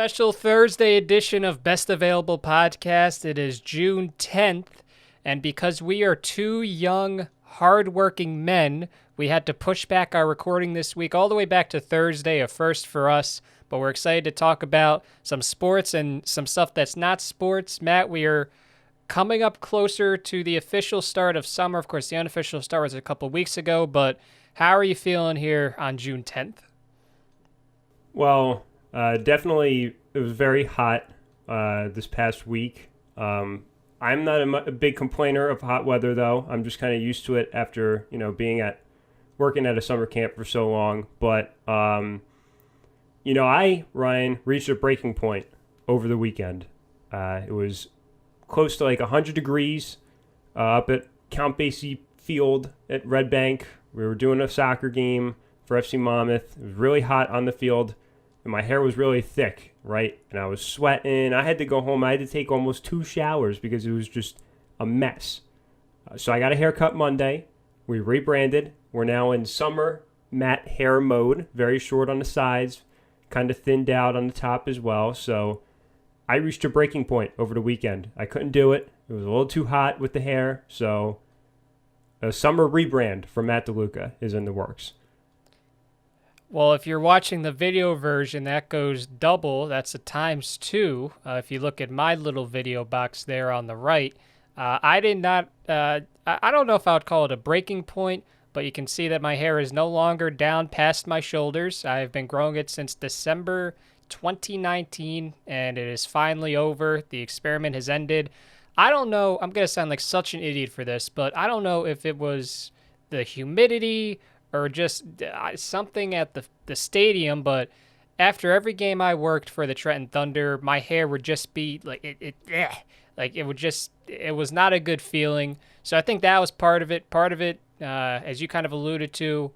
Special Thursday edition of Best Available Podcast. It is June 10th, and because we are two young, hardworking men, we had to push back our recording this week all the way back to Thursday, a first for us, but we're excited to talk about some sports and some stuff that's not sports. Matt, we are coming up closer to the official start of summer. Of course, the unofficial start was a couple weeks ago, but how are you feeling here on June 10th? Well, definitely it was very hot this past week. I'm not a big complainer of hot weather, though. I'm just kind of used to it after, working at a summer camp for so long. But, Ryan, reached a breaking point over the weekend. It was close to like 100 degrees up at Count Basie Field at Red Bank. We were doing a soccer game for FC Monmouth. It was really hot on the field, and my hair was really thick, right? And I was sweating. I had to go home. I had to take almost 2 showers because it was just a mess. So I got a haircut Monday. We rebranded. We're now in summer matte hair mode, very short on the sides, kind of thinned out on the top as well. So I reached a breaking point over the weekend. I couldn't do it. It was a little too hot with the hair, so a summer rebrand for Matt DeLuca is in the works. Well, if you're watching the video version, that goes double. That's a times 2. If you look at my little video box there on the right, I did not, I don't know if I would call it a breaking point, but you can see that my hair is no longer down past my shoulders. I've been growing it since December 2019, and it is finally over. The experiment has ended. I don't know, I'm going to sound like such an idiot for this, but I don't know if it was the humidity or just something at the stadium, but after every game I worked for the Trenton Thunder, my hair would just be like, it was not a good feeling. So I think that was part of it. Part of it, as you kind of alluded to,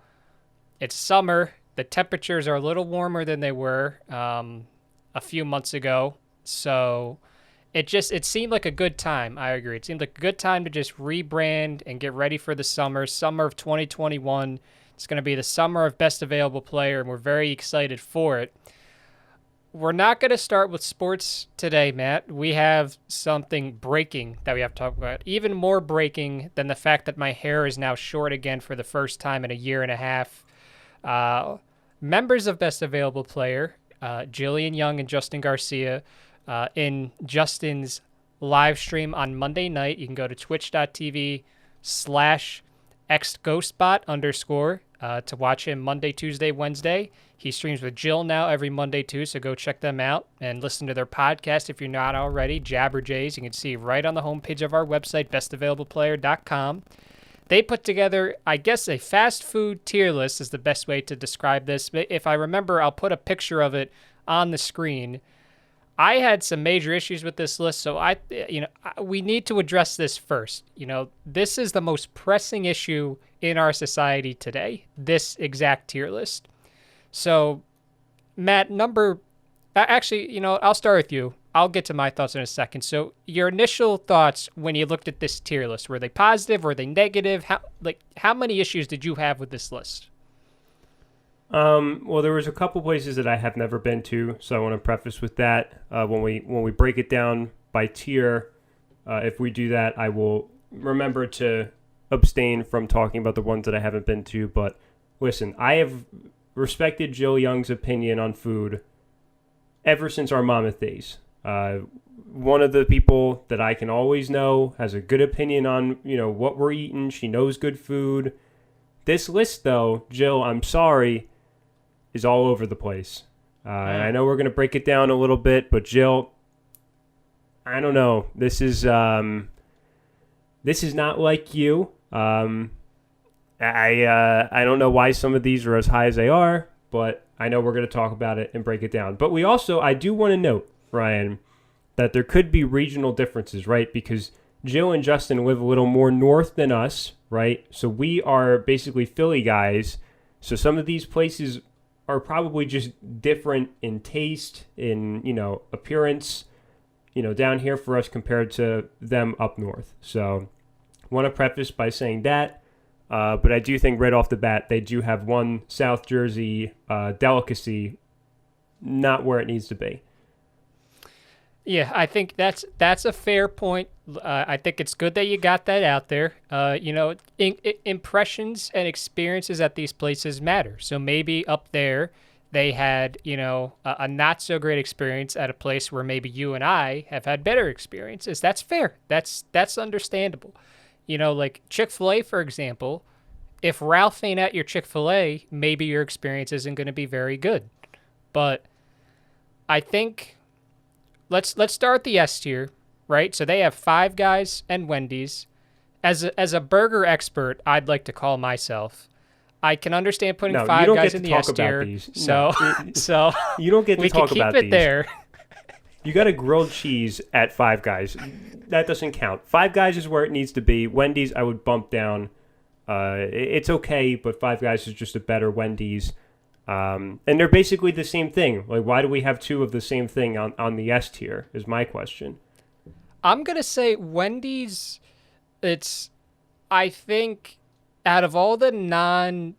it's summer. The temperatures are a little warmer than they were a few months ago. So it seemed like a good time. I agree. It seemed like a good time to just rebrand and get ready for the summer of 2021. It's going to be the summer of Best Available Player, and we're very excited for it. We're not going to start with sports today, Matt. We have something breaking that we have to talk about. Even more breaking than the fact that my hair is now short again for the first time in a year and a half. Members of Best Available Player, Jillian Young and Justin Garcia, in Justin's live stream on Monday night. You can go to twitch.tv/xghostbot_ to watch him Monday, Tuesday, Wednesday. He streams with Jill now every Monday too, so go check them out and listen to their podcast if you're not already, Jabberjays. You can see right on the homepage of our website, bestavailadopleplayer.com. They put together, I guess, a fast food tier list is the best way to describe this. If I remember, I'll put a picture of it on the screen. I had some major issues with this list, so we need to address this first. This is the most pressing issue in our society today, this exact tier list. So, Matt, I'll start with you. I'll get to my thoughts in a second. So, your initial thoughts when you looked at this tier list, were they positive? Were they negative? How many issues did you have with this list? Well, there was a couple places that I have never been to, so I want to preface with that. When we break it down by tier, if we do that, I will remember to abstain from talking about the ones that I haven't been to. But listen, I have respected Jill Young's opinion on food ever since our Monmouth days. One of the people that I can always know has a good opinion on, what we're eating. She knows good food. This list, though, Jill, I'm sorry, is all over the place. And I know we're going to break it down a little bit, but Jill, I don't know. This is not like you. I don't know why some of these are as high as they are, but I know we're going to talk about it and break it down. But I do want to note, Ryan, that there could be regional differences, right? Because Jill and Justin live a little more north than us, right? So we are basically Philly guys. So some of these places are probably just different in taste, in, appearance, down here for us compared to them up north. So want to preface by saying that. But I do think right off the bat, they do have one South Jersey delicacy not where it needs to be. Yeah, I think that's a fair point. I think it's good that you got that out there. Impressions and experiences at these places matter. So maybe up there they had, a not so great experience at a place where maybe you and I have had better experiences. That's fair. That's understandable. Like Chick-fil-A, for example, if Ralph ain't at your Chick-fil-A, maybe your experience isn't going to be very good. But I think let's start the S tier, right? So they have Five Guys and Wendy's. As a burger expert, I'd like to call myself. I can understand putting No, you Five don't Guys get in to the talk S about tier. these. So No. so You don't get to we can talk keep about it these. there. You got a grilled cheese at Five Guys. That doesn't count. Five Guys is where it needs to be. Wendy's, I would bump down. It's okay, but Five Guys is just a better Wendy's. And they're basically the same thing. Like, why do we have two of the same thing on the S tier is my question. I'm gonna say Wendy's. I think out of all the non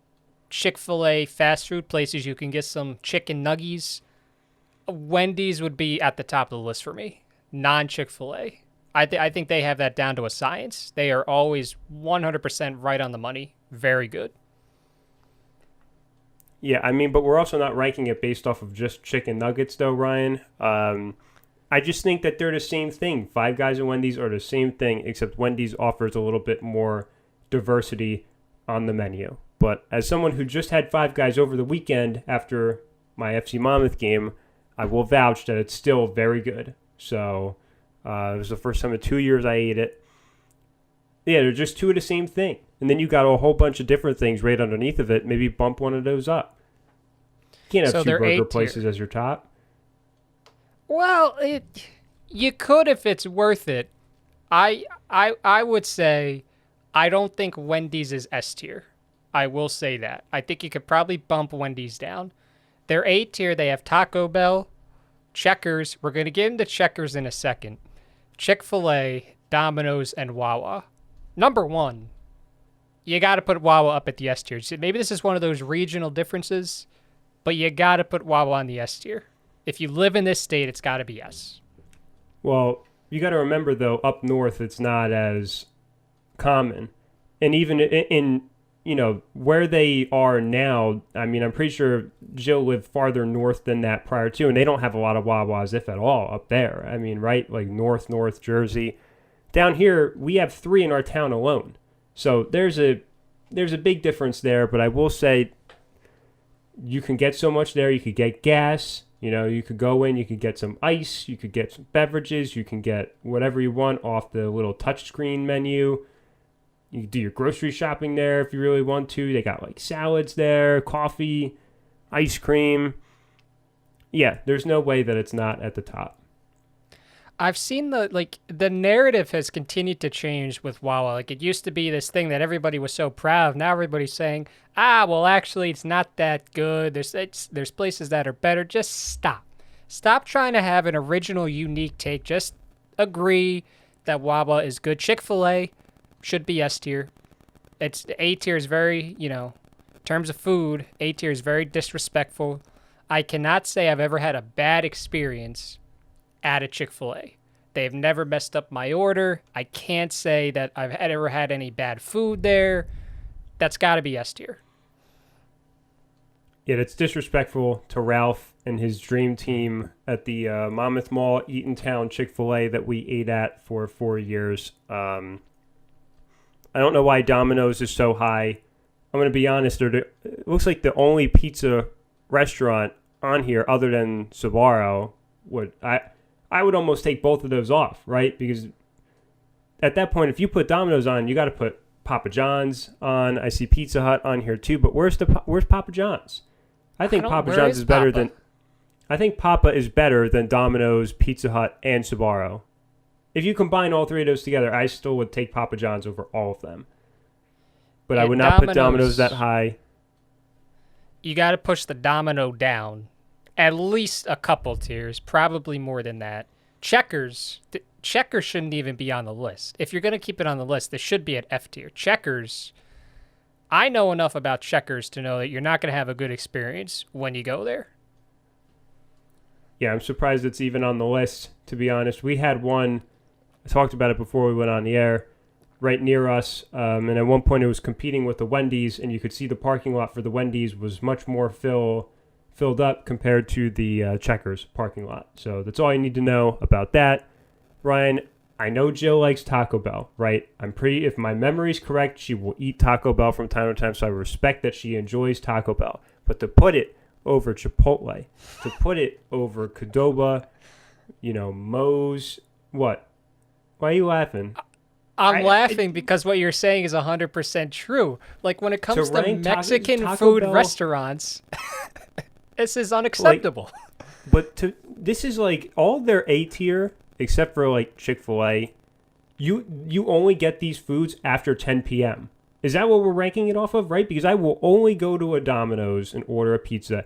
Chick-fil-A fast food places you can get some chicken nuggies, Wendy's would be at the top of the list for me. Non Chick-fil-A. I think they have that down to a science. They are always 100% right on the money. Very good. Yeah, I mean, but we're also not ranking it based off of just chicken nuggets, though, Ryan. I just think that they're the same thing. Five Guys and Wendy's are the same thing, except Wendy's offers a little bit more diversity on the menu. But as someone who just had Five Guys over the weekend after my FC Monmouth game, I will vouch that it's still very good. So it was the first time in 2 years I ate it. Yeah, they're just two of the same thing. And then you got a whole bunch of different things right underneath of it. Maybe bump one of those up. You can't have two burger places as your top. Well, you could if it's worth it. I would say I don't think Wendy's is S tier. I will say that. I think you could probably bump Wendy's down. They're A tier. They have Taco Bell, Checkers. We're going to get into Checkers in a second. Chick-fil-A, Domino's, and Wawa. Number one, you got to put Wawa up at the S tier. Maybe this is one of those regional differences, but you got to put Wawa on the S tier. If you live in this state, it's got to be S. Well, you got to remember, though, up north, it's not as common. And even in where they are now, I mean, I'm pretty sure Jill lived farther north than that prior to, and they don't have a lot of Wawas, if at all, up there. I mean, right? Like North Jersey. Down here, we have 3 in our town alone. So there's a big difference there, but I will say you can get so much there. You could get gas. You could go in, you could get some ice, you could get some beverages, you can get whatever you want off the little touchscreen menu. You can do your grocery shopping there if you really want to. They got like salads there, coffee, ice cream. Yeah, there's no way that it's not at the top. I've seen the narrative has continued to change with Wawa. Like it used to be this thing that everybody was so proud of. Now everybody's saying, well, actually, it's not that good. There's places that are better. Just stop. Stop trying to have an original, unique take. Just agree that Wawa is good. Chick-fil-A should be S tier. It's A tier is very, in terms of food, A tier is very disrespectful. I cannot say I've ever had a bad experience at a Chick-fil-A. They've never messed up my order. I can't say that I've ever had any bad food there. That's got to be S tier. Yeah, it's disrespectful to Ralph and his dream team at the Monmouth Mall, Eatontown Chick-fil-A that we ate at for 4 years. I don't know why Domino's is so high. I'm going to be honest. It looks like the only pizza restaurant on here other than Sbarro I would almost take both of those off, right? Because at that point, if you put Domino's on, you got to put Papa John's on. I see Pizza Hut on here too, but where's Papa John's? I think Papa John's is better than. I think Papa is better than Domino's, Pizza Hut, and Sbarro. If you combine all 3 of those together, I still would take Papa John's over all of them. But I would not put Domino's that high. You got to push the Domino down. At least a couple tiers, probably more than that. Checkers shouldn't even be on the list. If you're going to keep it on the list, this should be at F tier. Checkers, I know enough about Checkers to know that you're not going to have a good experience when you go there. Yeah, I'm surprised it's even on the list, to be honest. We had one, I talked about it before we went on the air, right near us, and at one point it was competing with the Wendy's, and you could see the parking lot for the Wendy's was much more filled up compared to the Checkers parking lot. So that's all you need to know about that. Ryan, I know Jill likes Taco Bell, right? If my memory's correct, she will eat Taco Bell from time to time, so I respect that she enjoys Taco Bell. But to put it over Chipotle, to put it over Qdoba, Moe's, what? Why are you laughing? I'm laughing because what you're saying is 100% true. Like, when it comes to Mexican Taco food Bell, restaurants, this is unacceptable. This is like all their A tier, except for like Chick-fil-A. You only get these foods after 10 p.m. Is that what we're ranking it off of, right? Because I will only go to a Domino's and order a pizza.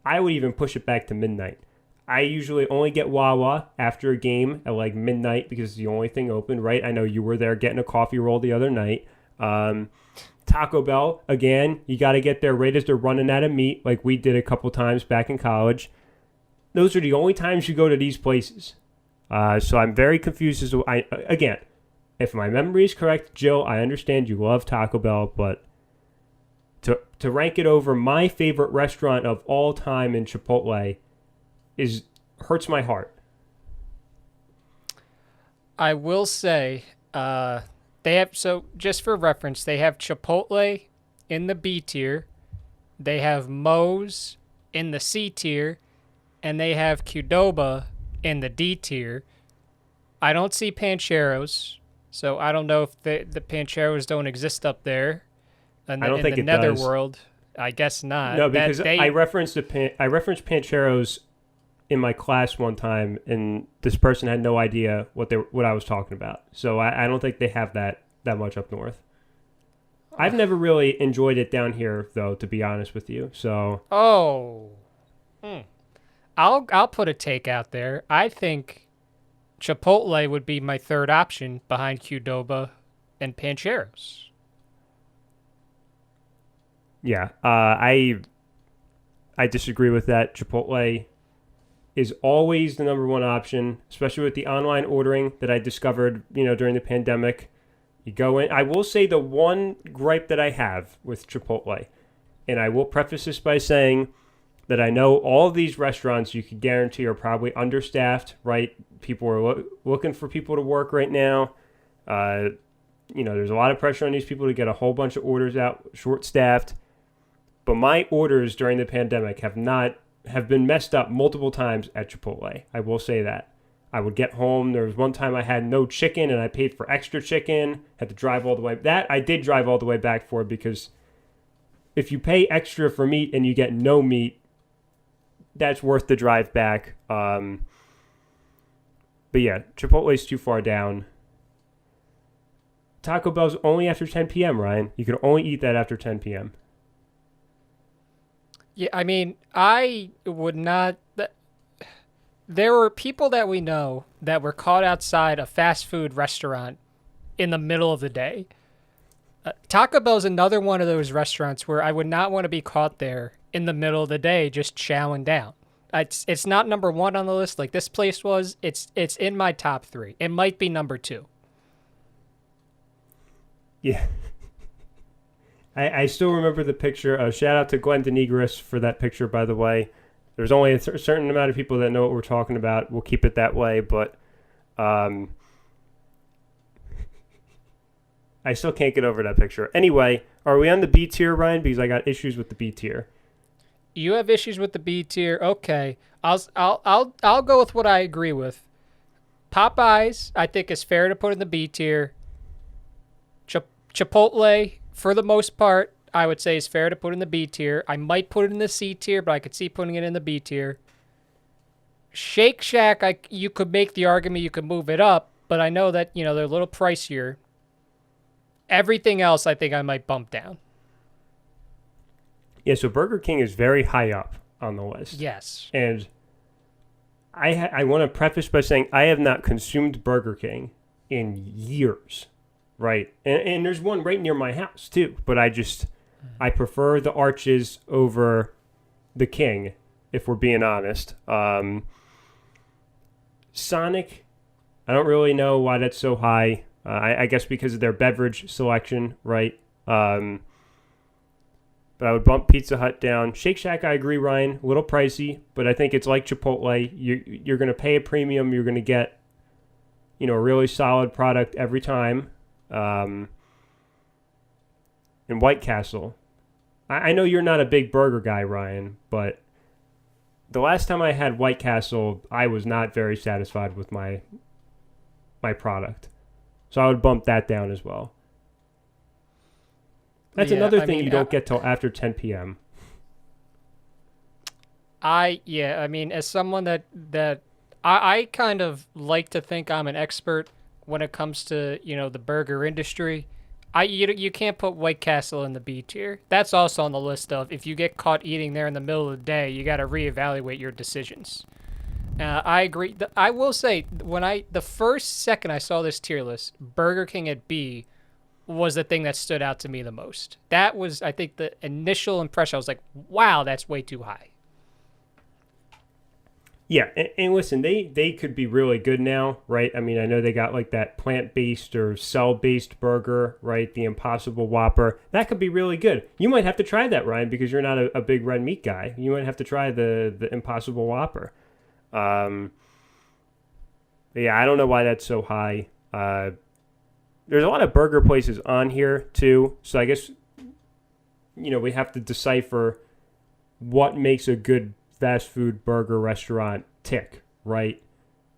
I would even push it back to midnight. I usually only get Wawa after a game at like midnight because it's the only thing open, right? I know you were there getting a coffee roll the other night. Taco Bell, again, you got to get there right as they're running out of meat, like we did a couple times back in college. Those are the only times you go to these places. So I'm very confused as to again, if my memory is correct, Jill, I understand you love Taco Bell, but to rank it over my favorite restaurant of all time in Chipotle hurts my heart. I will say, just for reference, they have Chipotle in the B tier, they have Moe's in the C tier, and they have Qdoba in the D tier. I don't see Pancheros, so I don't know if the Pancheros don't exist up there. In I don't think the it netherworld. does. I guess not. No, because I referenced Pancheros in my class one time, and this person had no idea what I was talking about. So I don't think they have that much up north. I've never really enjoyed it down here, though, to be honest with you. So I'll put a take out there. I think Chipotle would be my third option behind Qdoba and Pancheros. Yeah, I disagree with that. Chipotle is always the number one option, especially with the online ordering that I discovered, during the pandemic. You go in. I will say the one gripe that I have with Chipotle, and I will preface this by saying that I know all of these restaurants you can guarantee are probably understaffed, right? People are looking for people to work right now. There's a lot of pressure on these people to get a whole bunch of orders out, short-staffed. But my orders during the pandemic have been messed up multiple times at Chipotle. I will say that. I would get home. There was one time I had no chicken and I paid for extra chicken. Had to drive all the way. That I did drive all the way back for, because if you pay extra for meat and you get no meat, that's worth the drive back. But yeah, Chipotle's too far down. Taco Bell's only after 10 p.m., Ryan. You can only eat that after 10 p.m. Yeah, I mean, I would not... There were people that we know that were caught outside a fast food restaurant in the middle of the day. Taco Bell's another one of those restaurants where I would not want to be caught there in the middle of the day just chowing down. It's not number one on the list like this place was. It's in my top 3. It might be number 2. Yeah. I still remember the picture. Shout out to Glenn Denegris for that picture, by the way. There's only a certain amount of people that know what we're talking about. We'll keep it that way, but I still can't get over that picture. Anyway, are we on the B tier, Ryan? Because I got issues with the B tier. You have issues with the B tier. Okay, I'll go with what I agree with. Popeyes, I think, is fair to put in the B tier. Chipotle, for the most part, I would say is fair to put in the B tier. I might put it in the C tier, but I could see putting it in the B tier. Shake Shack, you could make the argument you could move it up, but I know that, they're a little pricier. Everything else, I think I might bump down. Yeah, so Burger King is very high up on the list. Yes. And I want to preface by saying I have not consumed Burger King in years, right? And there's one right near my house, too. But I prefer the Arches over the King, if we're being honest. Sonic, I don't really know why that's so high. I guess because of their beverage selection, right? But I would bump Pizza Hut down. Shake Shack, I agree, Ryan, a little pricey, but I think it's like Chipotle. You're going to pay a premium. You're going to get, a really solid product every time. And White Castle. I know you're not a big burger guy, Ryan, but the last time I had White Castle, I was not very satisfied with my product. So I would bump that down as well. That's another thing you don't get till after 10 p.m. As someone that I kind of like to think I'm an expert when it comes to, the burger industry. You can't put White Castle in the B tier. That's also on the list of if you get caught eating there in the middle of the day, you got to reevaluate your decisions. I agree. I will say the first second I saw this tier list, Burger King at B was the thing that stood out to me the most. That was, I think, the initial impression. I was like, wow, that's way too high. Yeah, and listen, they could be really good now, right? I mean, I know they got like that plant-based or cell-based burger, right? The Impossible Whopper. That could be really good. You might have to try that, Ryan, because you're not a big red meat guy. You might have to try the Impossible Whopper. Yeah, I don't know why that's so high. There's a lot of burger places on here, too. So I guess, we have to decipher what makes a good fast food burger restaurant tick, right?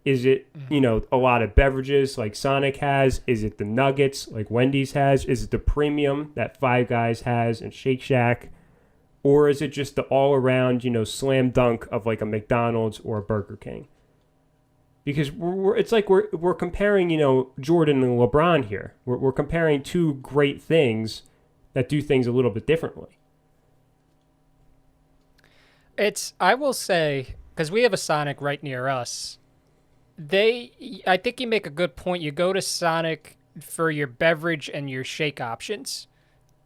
Is it, a lot of beverages like Sonic has? Is it the nuggets like Wendy's has? Is it the premium that Five Guys has and Shake Shack? Or is it just the all-around, slam dunk of like a McDonald's or a Burger King? Because it's like we're comparing, Jordan and LeBron here. We're comparing two great things that do things a little bit differently. I will say, because we have a Sonic right near us, I think you make a good point. You go to Sonic for your beverage and your shake options.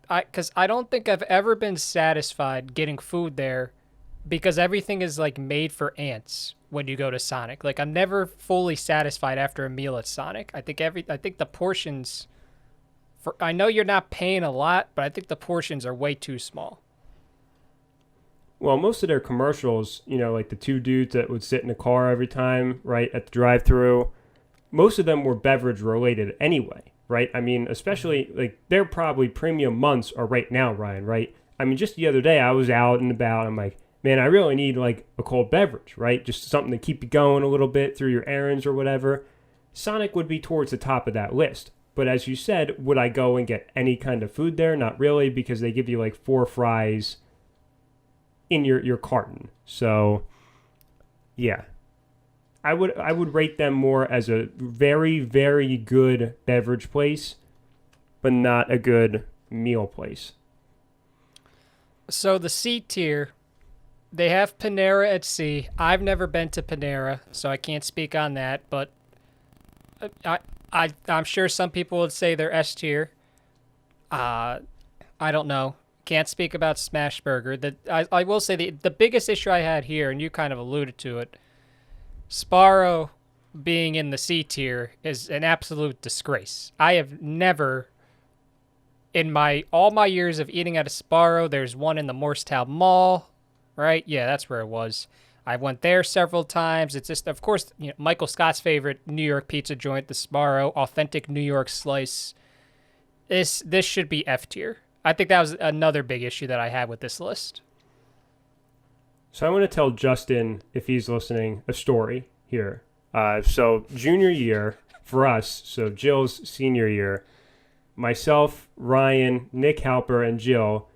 Because I don't think I've ever been satisfied getting food there because everything is like made for ants when you go to Sonic. Like I'm never fully satisfied after a meal at Sonic. I think the portions, I know you're not paying a lot, but I think the portions are way too small. Well, most of their commercials, like the two dudes that would sit in a car every time, right, at the drive-thru, most of them were beverage related anyway, right? I mean, especially, like, their probably premium months are right now, Ryan, right? I mean, just the other day, I was out and about, I'm like, man, I really need, like, a cold beverage, right? Just something to keep you going a little bit through your errands or whatever. Sonic would be towards the top of that list. But as you said, would I go and get any kind of food there? Not really, because they give you, like, 4 fries in your carton. So yeah, I would rate them more as a very, very good beverage place, but not a good meal place. So the C tier, they have Panera at C. I've never been to Panera, so I can't speak on that, but I'm sure some people would say they're S tier. I don't know. Can't speak about Smash Burger. I will say the biggest issue I had here, and you kind of alluded to it, Sparrow being in the C tier is an absolute disgrace. I have never, in all my years of eating at a Sparrow, there's one in the Morristown Mall, right? Yeah, that's where it was. I went there several times. It's just, of course, Michael Scott's favorite New York pizza joint, the Sparrow, authentic New York slice. This should be F tier. I think that was another big issue that I had with this list. So I want to tell Justin, if he's listening, a story here. So junior year for us, so Jill's senior year, myself, Ryan, Nick Halper, and Jill,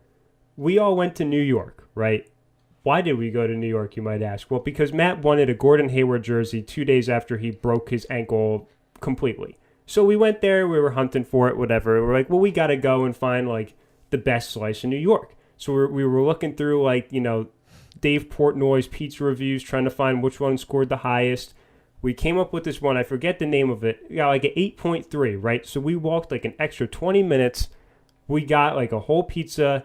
we all went to New York, right? Why did we go to New York, you might ask? Well, because Matt wanted a Gordon Hayward jersey 2 days after he broke his ankle completely. So we went there, we were hunting for it, whatever. We're like, well, we got to go and find, like, the best slice in New York. So we were looking through, like, Dave Portnoy's pizza reviews, trying to find which one scored the highest. We came up with this one. I forget the name of it. We got like an 8.3, right? So we walked like an extra 20 minutes. We got like a whole pizza.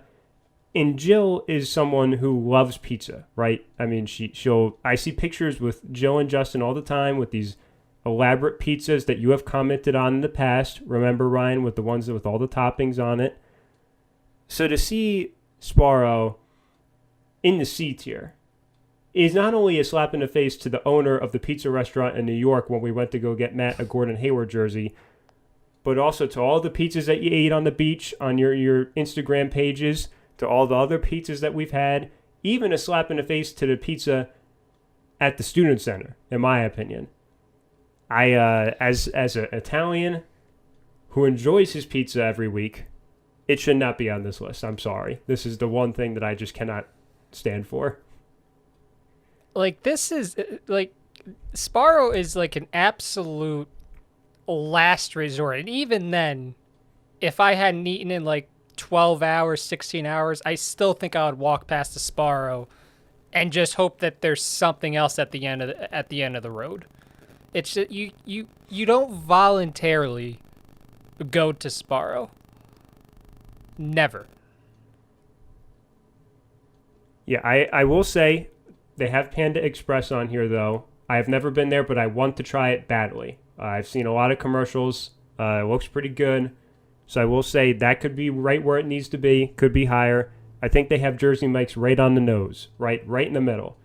And Jill is someone who loves pizza, right? I mean, I see pictures with Jill and Justin all the time with these elaborate pizzas that you have commented on in the past. Remember, Ryan, with the ones with all the toppings on it. So to see Sparrow in the C tier is not only a slap in the face to the owner of the pizza restaurant in New York when we went to go get Matt a Gordon Hayward jersey, but also to all the pizzas that you ate on the beach on your Instagram pages, to all the other pizzas that we've had, even a slap in the face to the pizza at the Student Center, in my opinion. I, as an Italian who enjoys his pizza every week, it should not be on this list. I'm sorry. This is the one thing that I just cannot stand for. Like, this is, like, Sparrow is like an absolute last resort. And even then, if I hadn't eaten in like 12 hours, 16 hours, I still think I would walk past the Sparrow and just hope that there's something else at the end of the road. It's just, you don't voluntarily go to Sparrow. Never. Yeah, I will say they have Panda Express on here, though. I have never been there, but I want to try it badly. I've seen a lot of commercials. It looks pretty good. So I will say that could be right where it needs to be. Could be higher. I think they have Jersey Mike's right on the nose, right in the middle.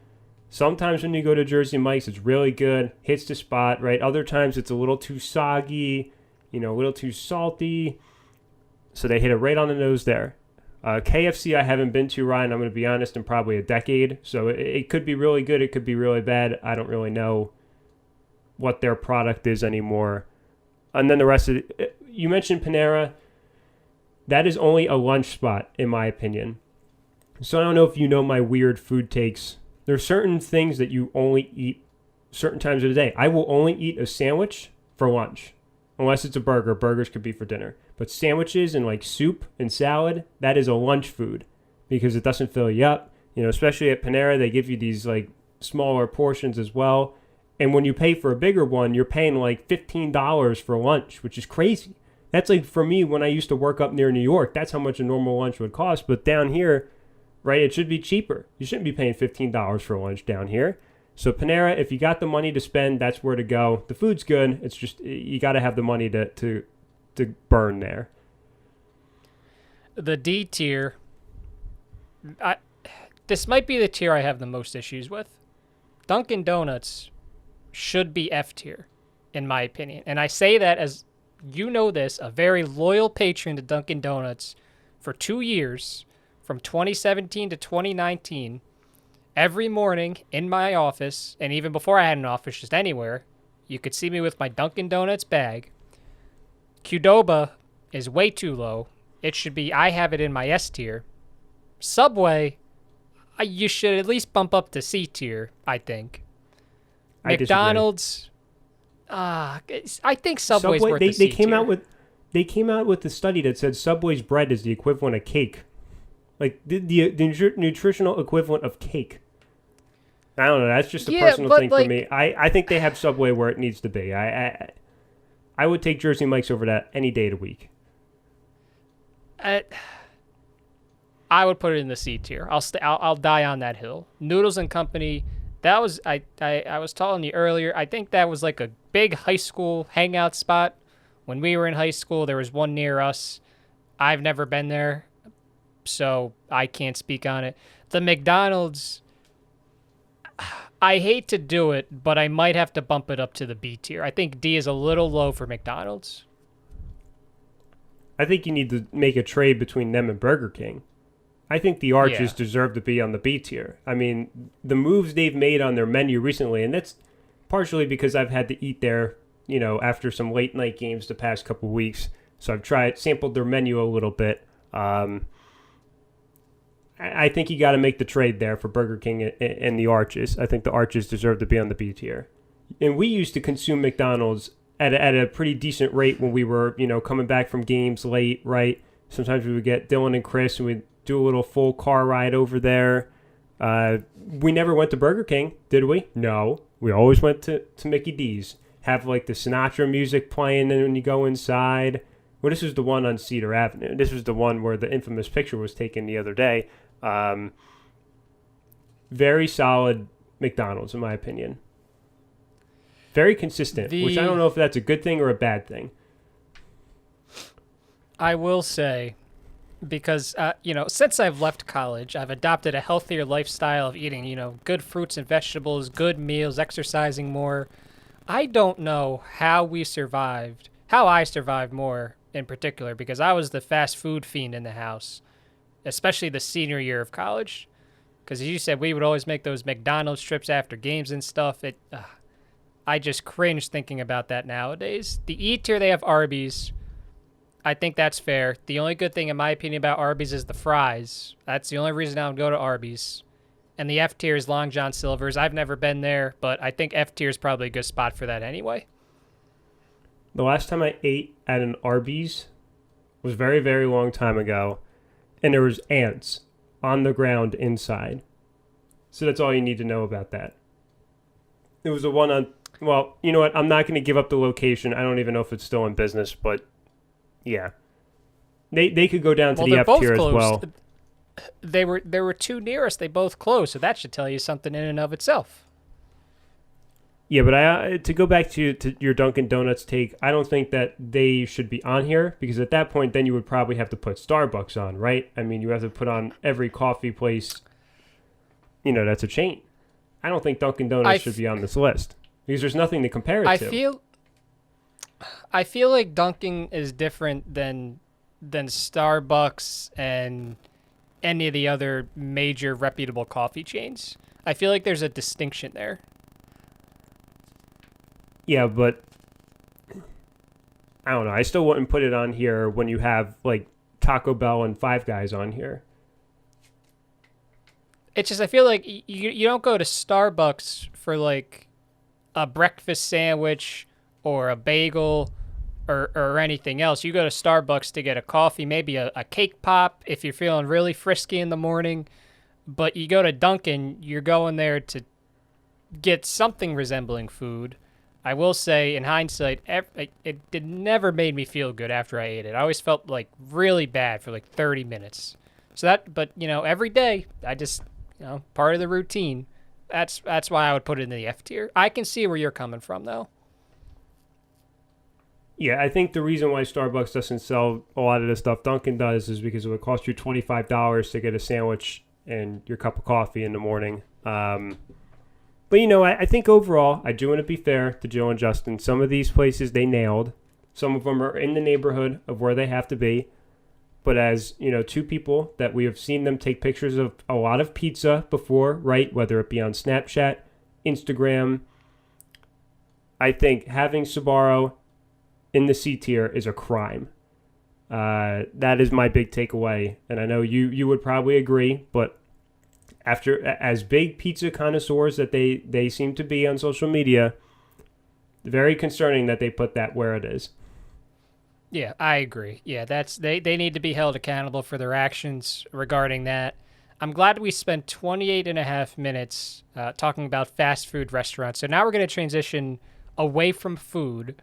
Sometimes when you go to Jersey Mike's, it's really good, hits the spot, right? Other times it's a little too soggy, a little too salty. So they hit it right on the nose there. KFC I haven't been to, Ryan, I'm going to be honest, in probably a decade. So it could be really good. It could be really bad. I don't really know what their product is anymore. And then the rest of it, you mentioned Panera. That is only a lunch spot, in my opinion. So I don't know if you know my weird food takes. There are certain things that you only eat certain times of the day. I will only eat a sandwich for lunch, unless it's a burger. Burgers could be for dinner. But sandwiches and like soup and salad, that is a lunch food because it doesn't fill you up. Especially at Panera, they give you these like smaller portions as well. And when you pay for a bigger one, you're paying like $15 for lunch, which is crazy. That's like for me when I used to work up near New York, that's how much a normal lunch would cost. But down here, right, it should be cheaper. You shouldn't be paying $15 for lunch down here. So Panera, if you got the money to spend, that's where to go. The food's good. It's just you got to have the money to burn there. The D tier, this might be the tier I have the most issues with. Dunkin' Donuts should be F tier, in my opinion. And I say that as, a very loyal patron to Dunkin' Donuts for 2 years, from 2017 to 2019. Every morning in my office, and even before I had an office, just anywhere, you could see me with my Dunkin' Donuts bag. Qdoba is way too low. It should be, I have it in my S tier. Subway, you should at least bump up to C tier, I think. McDonald's, I think Subway's worth the C tier. They came out with the study that said Subway's bread is the equivalent of cake. Like the nutritional equivalent of cake. I don't know. That's just a personal thing for me. I think they have Subway where it needs to be. I would take Jersey Mike's over that any day of the week. I would put it in the C tier. I'll die on that hill. Noodles and Company. That was I was telling you earlier. I think that was like a big high school hangout spot. When we were in high school, there was one near us. I've never been there, so I can't speak on it. The McDonald's, I hate to do it, but I might have to bump it up to the B tier. I think D is a little low for McDonald's. I think you need to make a trade between them and Burger King. I think the Arches deserve to be on the B tier. I mean, the moves they've made on their menu recently, and that's partially because I've had to eat there, after some late night games the past couple weeks. So I've sampled their menu a little bit. I think you got to make the trade there for Burger King and the Arches. I think the Arches deserve to be on the B tier. And we used to consume McDonald's at a pretty decent rate when we were, coming back from games late, right? Sometimes we would get Dylan and Chris and we'd do a little full car ride over there. We never went to Burger King, did we? No. We always went to Mickey D's. Have like the Sinatra music playing when you go inside. Well, this was the one on Cedar Avenue. This was the one where the infamous picture was taken the other day. Very solid McDonald's, in my opinion. Very consistent, which I don't know if that's a good thing or a bad thing. I will say, because, since I've left college, I've adopted a healthier lifestyle of eating, good fruits and vegetables, good meals, exercising more. I don't know how I survived more in particular, because I was the fast food fiend in the house, especially the senior year of college. Because as you said, we would always make those McDonald's trips after games and stuff. I just cringe thinking about that nowadays. The E tier, they have Arby's. I think that's fair. The only good thing, in my opinion, about Arby's is the fries. That's the only reason I would go to Arby's. And the F tier is Long John Silver's. I've never been there, but I think F tier is probably a good spot for that anyway. The last time I ate at an Arby's was very, very long time ago, and there was ants on the ground inside. So that's all you need to know about that. It was the one on, well, you know what? I'm not going to give up the location. I don't even know if it's still in business, but yeah. They could go down to the F tier as well. There were two near us. They both closed, so that should tell you something in and of itself. Yeah, but to go back to your Dunkin' Donuts take, I don't think that they should be on here, because at that point, then you would probably have to put Starbucks on, right? I mean, you have to put on every coffee place, that's a chain. I don't think Dunkin' Donuts should be on this list, because there's nothing to compare it to. I feel like Dunkin' is different than Starbucks and any of the other major reputable coffee chains. I feel like there's a distinction there. Yeah, but I don't know. I still wouldn't put it on here when you have like Taco Bell and Five Guys on here. It's just, I feel like you don't go to Starbucks for like a breakfast sandwich or a bagel or anything else. You go to Starbucks to get a coffee, maybe a cake pop if you're feeling really frisky in the morning. But you go to Dunkin', you're going there to get something resembling food. I will say, in hindsight, it never made me feel good after I ate it. I always felt like really bad for like 30 minutes. But every day, I just, part of the routine. That's why I would put it in the F tier. I can see where you're coming from, though. Yeah, I think the reason why Starbucks doesn't sell a lot of the stuff Dunkin' does is because it would cost you $25 to get a sandwich and your cup of coffee in the morning. But, I think overall, I do want to be fair to Joe and Justin. Some of these places they nailed. Some of them are in the neighborhood of where they have to be. But as, two people that we have seen them take pictures of a lot of pizza before, right? Whether it be on Snapchat, Instagram. I think having Sbarro in the C tier is a crime. That is my big takeaway. And I know you would probably agree, but as big pizza connoisseurs that they seem to be on social media, very concerning that they put that where it is. Yeah, I agree. Yeah, they need to be held accountable for their actions regarding that. I'm glad we spent 28 and a half minutes talking about fast food restaurants. So now we're going to transition away from food,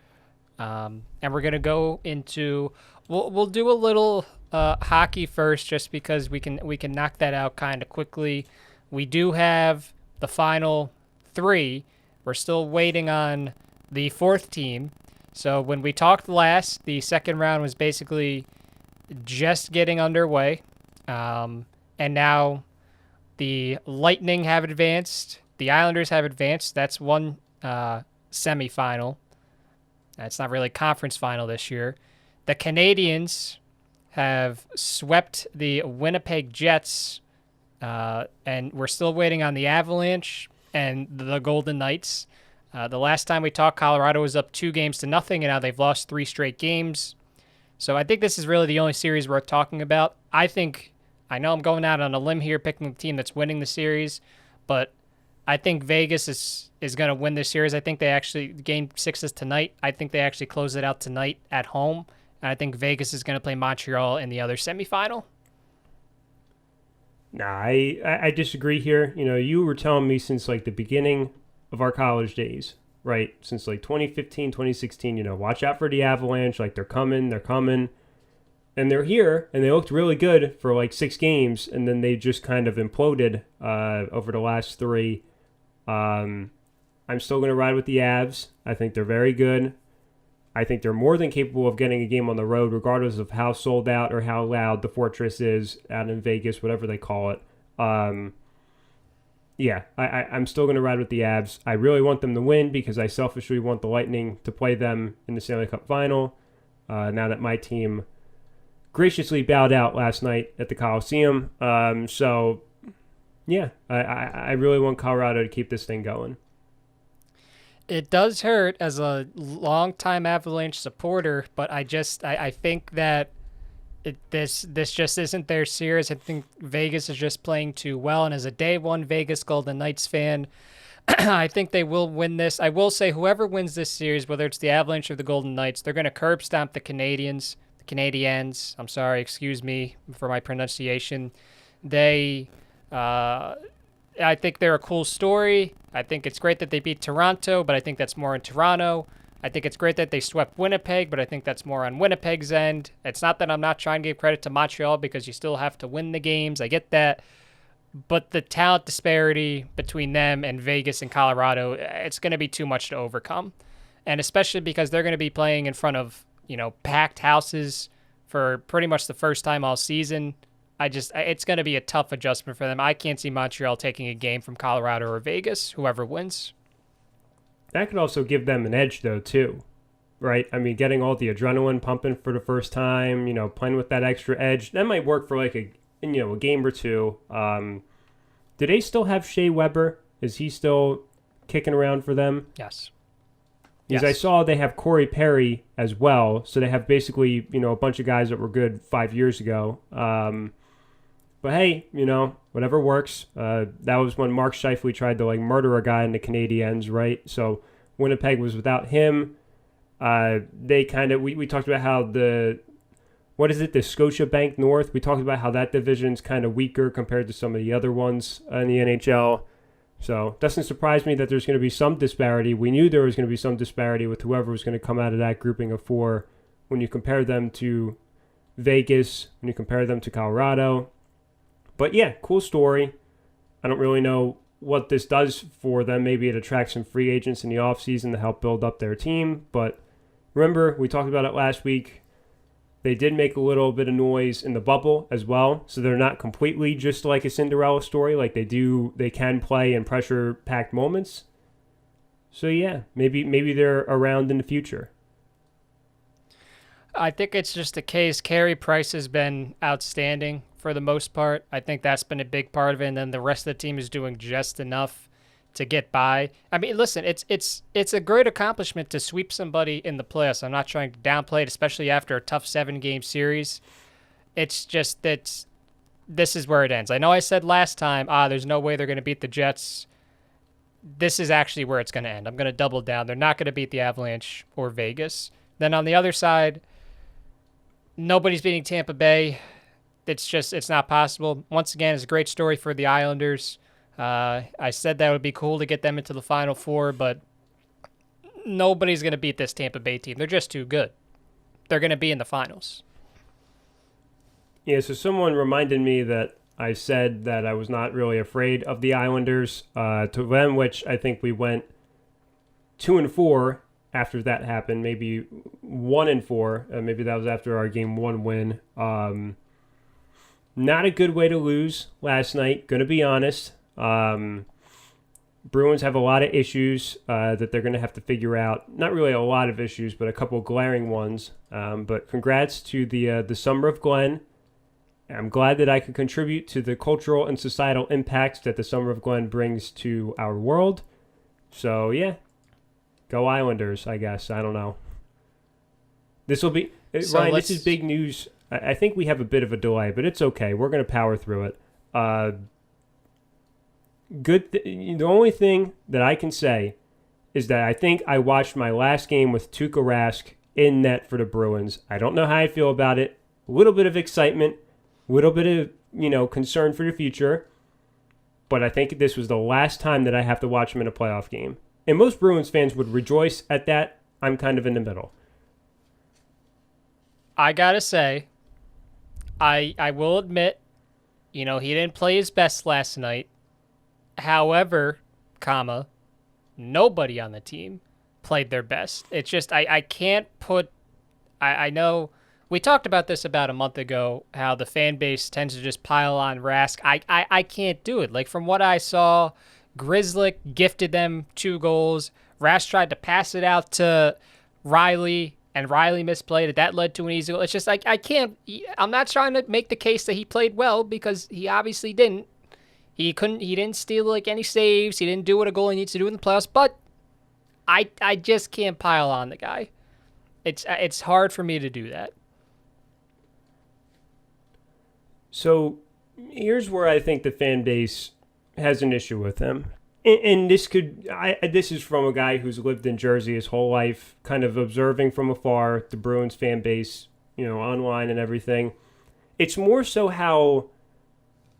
and we're going to go into we'll do a little hockey first, just because we can knock that out kind of quickly. We do have the final three. We're still waiting on the fourth team. So when we talked last, the second round was basically just getting underway. And now the Lightning have advanced. The Islanders have advanced. That's one semifinal. That's not really conference final this year. The Canadiens have swept the Winnipeg Jets, and we're still waiting on the Avalanche and the Golden Knights. The last time we talked, Colorado was up 2-0, and now they've lost 3 straight games. So I think this is really the only series worth talking about. I know I'm going out on a limb here picking the team that's winning the series, but I think Vegas is going to win this series. I think they actually, Game 6 is tonight. I think they actually close it out tonight at home. And I think Vegas is going to play Montreal in the other semifinal. Nah, I disagree here. You were telling me since like the beginning of our college days, right? Since like 2015, 2016, watch out for the Avalanche. Like they're coming. And they're here, and they looked really good for like 6 games, and then they just kind of imploded over the last 3. I'm still going to ride with the Avs. I think they're very good. I think they're more than capable of getting a game on the road, regardless of how sold out or how loud the Fortress is out in Vegas, whatever they call it. I'm still going to ride with the Avs. I really want them to win because I selfishly want the Lightning to play them in the Stanley Cup Final. Now that my team graciously bowed out last night at the Coliseum. I really want Colorado to keep this thing going. It does hurt as a longtime Avalanche supporter, but I think that this just isn't their series. I think Vegas is just playing too well, and as a day one Vegas Golden Knights fan, I think they will win this. I will say whoever wins this series, whether it's the Avalanche or the Golden Knights, they're going to curb stomp the Canadians. I'm sorry, excuse me for my pronunciation. I think they're a cool story. I think it's great that they beat Toronto, but I think that's more in Toronto. I think it's great that they swept Winnipeg, but I think that's more on Winnipeg's end. It's not that I'm not trying to give credit to Montreal because you still have to win the games. I get that. But the talent disparity between them and Vegas and Colorado, it's going to be too much to overcome. And especially because they're going to be playing in front of, packed houses for pretty much the first time all season. It's going to be a tough adjustment for them. I can't see Montreal taking a game from Colorado or Vegas, whoever wins. That could also give them an edge, though, too, right? I mean, getting all the adrenaline pumping for the first time, playing with that extra edge, that might work for like a game or two. Do they still have Shea Weber? Is he still kicking around for them? Yes. Because I saw they have Corey Perry as well, so they have basically, a bunch of guys that were good 5 years ago. But hey, whatever works. That was when Mark Scheifele tried to murder a guy in the Canadiens, right? So Winnipeg was without him. We talked about how the Scotiabank North. We talked about how that division's kind of weaker compared to some of the other ones in the NHL. So it doesn't surprise me that there's going to be some disparity. We knew there was going to be some disparity with whoever was going to come out of that grouping of four when you compare them to Vegas, when you compare them to Colorado. But yeah, cool story. I don't really know what this does for them. Maybe it attracts some free agents in the offseason to help build up their team. But remember, we talked about it last week. They did make a little bit of noise in the bubble as well. So they're not completely just like a Cinderella story. They can play in pressure-packed moments. So yeah, maybe they're around in the future. I think it's just a case. Carey Price has been outstanding for the most part. I think that's been a big part of it, and then the rest of the team is doing just enough to get by. I mean, listen, it's a great accomplishment to sweep somebody in the playoffs. I'm not trying to downplay it, especially after a tough 7-game series. It's just that this is where it ends. I know I said last time, there's no way they're going to beat the Jets. This is actually where it's going to end. I'm going to double down. They're not going to beat the Avalanche or Vegas. Then on the other side, nobody's beating Tampa Bay. It's not possible. Once again, it's a great story for the Islanders. I said that would be cool to get them into the Final Four, but nobody's going to beat this Tampa Bay team. They're just too good. They're going to be in the finals. Yeah, so someone reminded me that I said that I was not really afraid of the Islanders. To them, which I think we went 2-4 after that happened, maybe 1-4. Maybe that was after our Game 1 win. Not a good way to lose last night, going to be honest. Bruins have a lot of issues that they're going to have to figure out. Not really a lot of issues, but a couple glaring ones. But congrats to the Summer of Glenn. I'm glad that I could contribute to the cultural and societal impacts that the Summer of Glenn brings to our world. So, yeah. Go Islanders, I guess. I don't know. This will be... Ryan, this is big news. I think we have a bit of a delay, but it's okay. We're going to power through it. The only thing that I can say is that I think I watched my last game with Tuukka Rask in net for the Bruins. I don't know how I feel about it. A little bit of excitement, a little bit of concern for the future. But I think this was the last time that I have to watch him in a playoff game. And most Bruins fans would rejoice at that. I'm kind of in the middle. I gotta say, I will admit, he didn't play his best last night. However, nobody on the team played their best. It's just I can't put. I know we talked about this about a month ago, how the fan base tends to just pile on Rask. I can't do it. Like, from what I saw, Grzelcyk gifted them 2 goals. Rask tried to pass it out to Riley, and Riley misplayed it. That led to an easy goal. It's just like, I can't. I'm not trying to make the case that he played well, because he obviously didn't. He didn't steal like any saves. He didn't do what a goalie needs to do in the playoffs. But I just can't pile on the guy. It's hard for me to do that. So here's where I think the fan base has an issue with him. And this is from a guy who's lived in Jersey his whole life, kind of observing from afar the Bruins fan base, online and everything. It's more so how,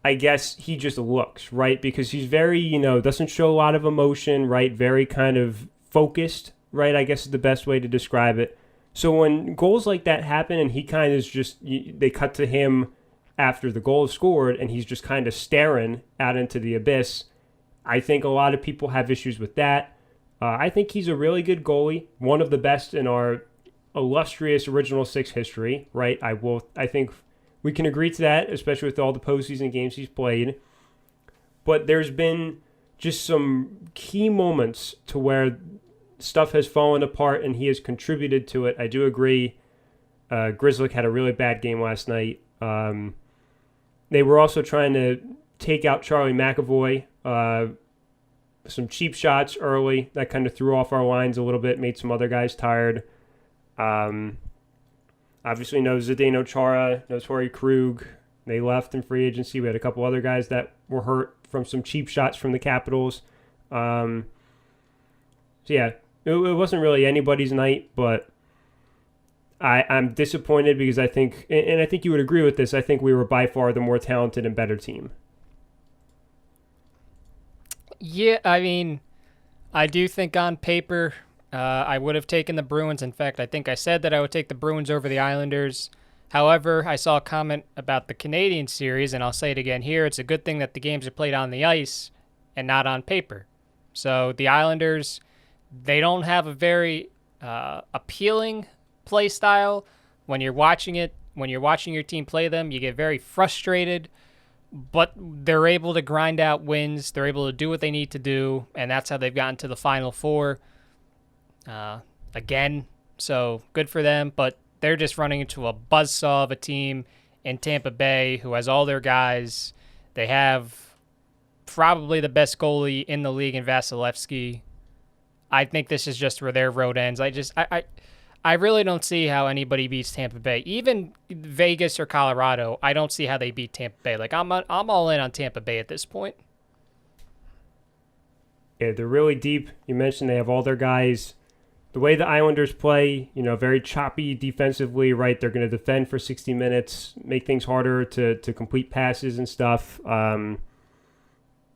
I guess, he just looks, right? Because he's very, doesn't show a lot of emotion, right? Very kind of focused, right? I guess is the best way to describe it. So when goals like that happen and he kind of they cut to him after the goal is scored and he's just kind of staring out into the abyss, I think a lot of people have issues with that. I think he's a really good goalie, one of the best in our illustrious Original Six history, right? I think we can agree to that, especially with all the postseason games he's played. But there's been just some key moments to where stuff has fallen apart and he has contributed to it. I do agree. Grzelcyk had a really bad game last night. They were also trying to take out Charlie McAvoy. Some cheap shots early that kind of threw off our lines a little bit, made some other guys tired. Obviously, no Zdeno Chara, no Torrey Krug. They left in free agency. We had a couple other guys that were hurt from some cheap shots from the Capitals. So, yeah, it wasn't really anybody's night, but I'm disappointed because I think, and I think you would agree with this, I think we were by far the more talented and better team. Yeah, I mean, I do think on paper I would have taken the Bruins. In fact, I think I said that I would take the Bruins over the Islanders. However, I saw a comment about the Canadian series, and I'll say it again here. It's a good thing that the games are played on the ice and not on paper. So the Islanders, they don't have a very appealing play style. When you're watching your team play them, you get very frustrated. But they're able to grind out wins. They're able to do what they need to do, and that's how they've gotten to the Final Four again. So good for them, but they're just running into a buzzsaw of a team in Tampa Bay who has all their guys. They have probably the best goalie in the league in Vasilevsky. I think this is just where their road ends. I really don't see how anybody beats Tampa Bay. Even Vegas or Colorado, I don't see how they beat Tampa Bay. Like, I'm all in on Tampa Bay at this point. Yeah, they're really deep. You mentioned they have all their guys. The way the Islanders play, very choppy defensively, right? They're going to defend for 60 minutes, make things harder to complete passes and stuff. Tampa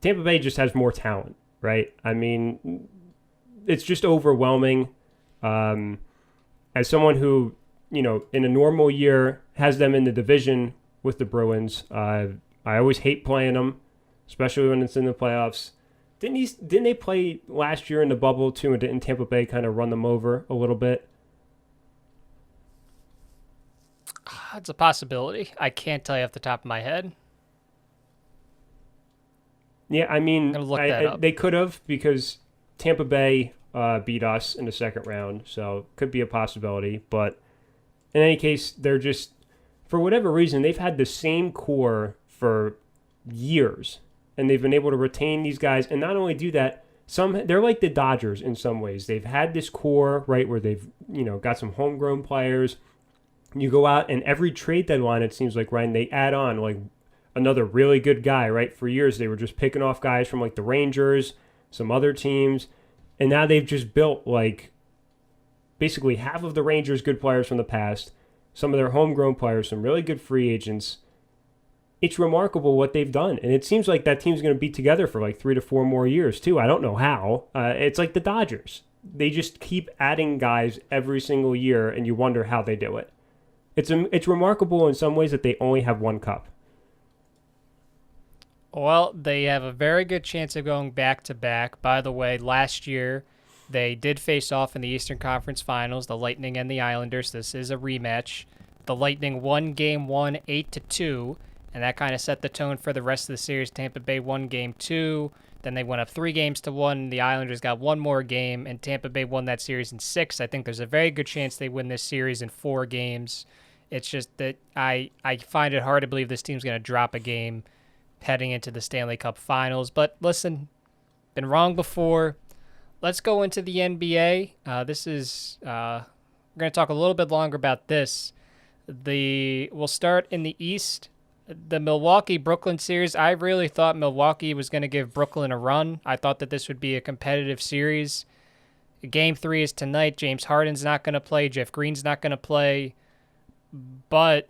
Bay just has more talent, right? I mean, it's just overwhelming. As someone who, in a normal year has them in the division with the Bruins, I always hate playing them, especially when it's in the playoffs. Didn't they play last year in the bubble too, and didn't Tampa Bay kind of run them over a little bit? It's a possibility. I can't tell you off the top of my head. Yeah, I mean, I'm gonna look that up. They could have, because Tampa Bay beat us in the second round, so could be a possibility. But in any case, they're just, for whatever reason, they've had the same core for years, and they've been able to retain these guys. And not only do that, they're like the Dodgers in some ways. They've had this core, right, where they've got some homegrown players. You go out, and every trade deadline, it seems like, Ryan, they add on like another really good guy, right? For years, they were just picking off guys from like the Rangers, some other teams. And now they've just built, like, basically half of the Rangers' good players from the past, some of their homegrown players, some really good free agents. It's remarkable what they've done. And it seems like that team's going to be together for like 3 to 4 more years, too. I don't know how. It's like the Dodgers. They just keep adding guys every single year, and you wonder how they do it. It's remarkable in some ways that they only have one cup. Well, they have a very good chance of going back to back. By the way, last year they did face off in the Eastern Conference Finals, the Lightning and the Islanders. This is a rematch. The Lightning won Game 1 8-2, and that kind of set the tone for the rest of the series. Tampa Bay won Game 2, then they went up 3-1. The Islanders got one more game, and Tampa Bay won that series in 6. I think there's a very good chance they win this series in 4 games. It's just that I find it hard to believe this team's going to drop a game heading into the Stanley Cup Finals. But listen, been wrong before. Let's go into the NBA. We're going to talk a little bit longer about this. We'll start in the East. The Milwaukee-Brooklyn series, I really thought Milwaukee was going to give Brooklyn a run. I thought that this would be a competitive series. Game 3 is tonight. James Harden's not going to play. Jeff Green's not going to play. But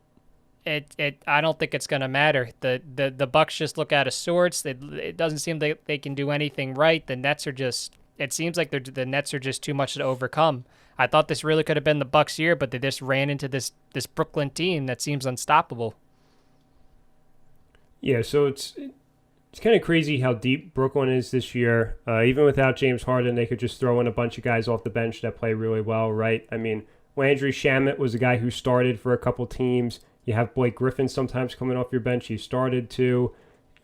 I don't think it's going to matter. The Bucks just look out of sorts. It doesn't seem like they can do anything right. The Nets are just. It seems like the Nets are just too much to overcome. I thought this really could have been the Bucks' year, but they just ran into this Brooklyn team that seems unstoppable. Yeah, so it's kind of crazy how deep Brooklyn is this year. Even without James Harden, they could just throw in a bunch of guys off the bench that play really well, right? I mean, Landry Shamet was a guy who started for a couple teams. You have Blake Griffin sometimes coming off your bench. He started too.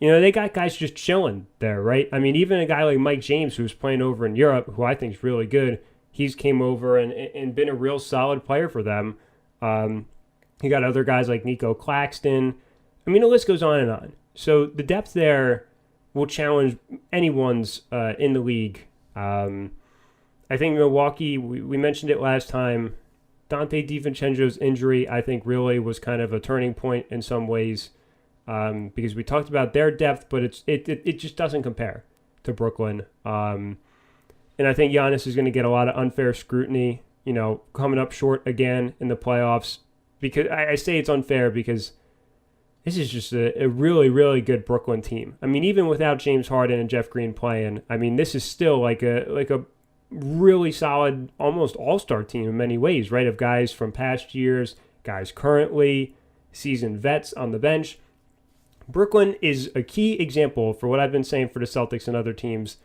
They got guys just chilling there, right? I mean, even a guy like Mike James, who's playing over in Europe, who I think is really good, he's came over and been a real solid player for them. You got other guys like Nico Claxton. I mean, the list goes on and on. So the depth there will challenge anyone's in the league. I think Milwaukee, we mentioned it last time, Dante DiVincenzo's injury, I think, really was kind of a turning point in some ways because we talked about their depth, but it just doesn't compare to Brooklyn. And I think Giannis is going to get a lot of unfair scrutiny, coming up short again in the playoffs. Because I say it's unfair because this is just a really, really good Brooklyn team. I mean, even without James Harden and Jeff Green playing, I mean, this is still like a really solid, almost all-star team in many ways, right? Of guys from past years, guys currently, seasoned vets on the bench. Brooklyn is a key example for what I've been saying for the Celtics and other teams,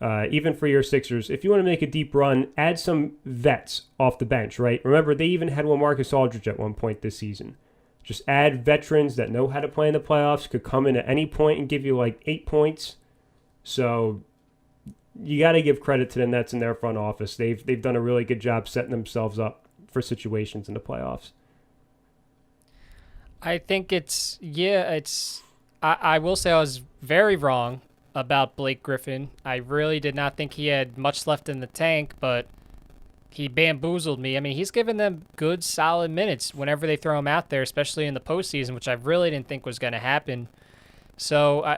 even for your Sixers. If you want to make a deep run, add some vets off the bench, right? Remember, they even had LaMarcus Aldridge at one point this season. Just add veterans that know how to play in the playoffs, could come in at any point and give you like 8 points. So you got to give credit to the Nets and their front office. They've done a really good job setting themselves up for situations in the playoffs. I think I will say I was very wrong about Blake Griffin. I really did not think he had much left in the tank, but he bamboozled me. I mean, he's given them good, solid minutes whenever they throw him out there, especially in the postseason, which I really didn't think was going to happen. So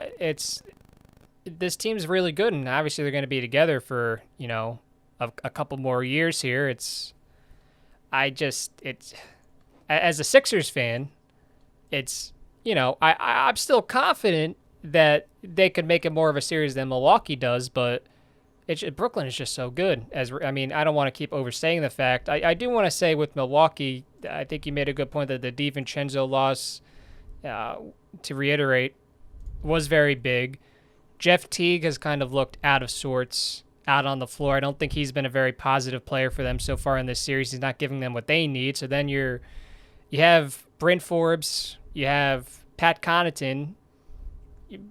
this team's really good, and obviously they're going to be together for a couple more years here. As a Sixers fan, I'm still confident that they could make it more of a series than Milwaukee does, but Brooklyn is just so good. I don't want to keep overstating the fact. I do want to say with Milwaukee, I think you made a good point that the DiVincenzo loss, to reiterate, was very big. Jeff Teague has kind of looked out of sorts out on the floor. I don't think he's been a very positive player for them so far in this series. He's not giving them what they need. So then you have Bryn Forbes, you have Pat Connaughton.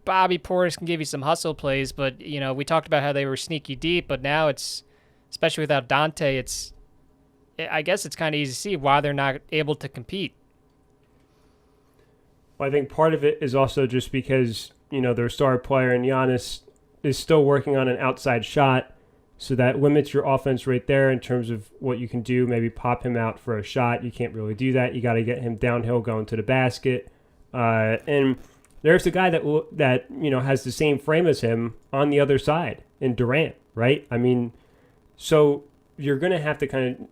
Bobby Portis can give you some hustle plays, but we talked about how they were sneaky deep, but now it's, especially without Dante, I guess it's kind of easy to see why they're not able to compete. Well, I think part of it is also just because their star player and Giannis is still working on an outside shot, so that limits your offense right there in terms of what you can do. Maybe pop him out for a shot. You can't really do that. You got to get him downhill going to the basket, and there's a guy that has the same frame as him on the other side in Durant, right? I mean, so you're going to have to kind of,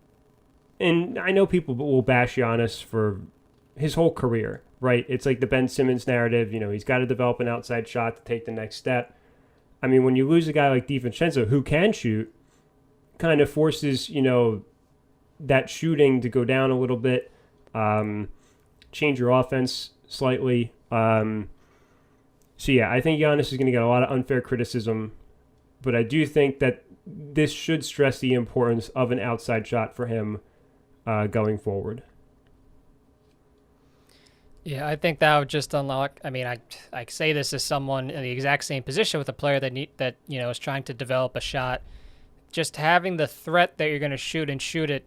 and I know people will bash Giannis for his whole career, right? It's like the Ben Simmons narrative, he's got to develop an outside shot to take the next step. I mean, when you lose a guy like DiVincenzo who can shoot, kind of forces, that shooting to go down a little bit, change your offense slightly. So yeah, I think Giannis is going to get a lot of unfair criticism, but I do think that this should stress the importance of an outside shot for him going forward. Yeah, I think that would just unlock. I mean, I say this as someone in the exact same position with a player that is trying to develop a shot. Just having the threat that you're going to shoot and shoot it,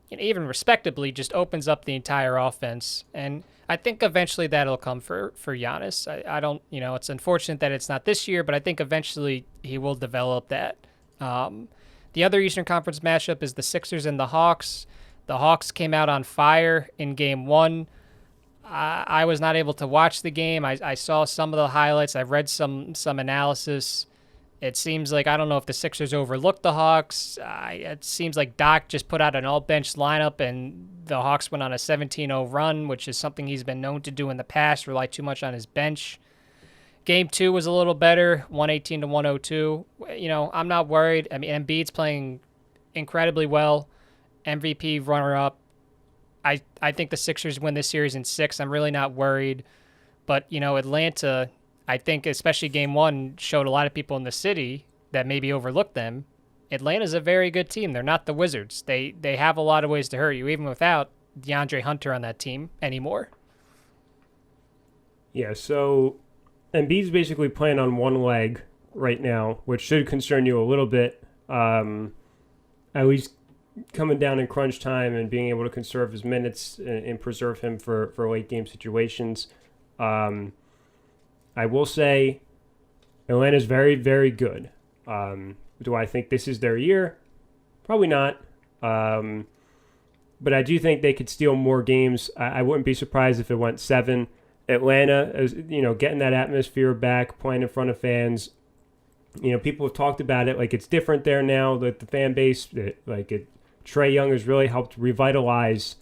even respectably, just opens up the entire offense. And I think eventually that'll come for Giannis. I don't, it's unfortunate that it's not this year, but I think eventually he will develop that. The other Eastern Conference matchup is the Sixers and the Hawks. The Hawks came out on fire in Game 1. I was not able to watch the game. I saw some of the highlights. I've read some analysis. It seems like, I don't know if the Sixers overlooked the Hawks. It seems like Doc just put out an all-bench lineup, and the Hawks went on a 17-0 run, which is something he's been known to do in the past, rely too much on his bench. Game 2 was a little better, 118 to 102. I'm not worried. I mean, Embiid's playing incredibly well. MVP runner-up. I think the Sixers win this series in 6. I'm really not worried. But, Atlanta, I think especially Game 1 showed a lot of people in the city that maybe overlooked them. Atlanta's a very good team. They're not the Wizards. They have a lot of ways to hurt you, even without DeAndre Hunter on that team anymore. Yeah, so Embiid's basically playing on one leg right now, which should concern you a little bit. At least coming down in crunch time and being able to conserve his minutes and preserve him for late game situations. I will say Atlanta's very, very good. Do I think this is their year? Probably not. But I do think they could steal more games. I wouldn't be surprised if it went 7. Atlanta is, getting that atmosphere back, playing in front of fans. People have talked about it like it's different there now. That the fan base, Trae Young has really helped revitalize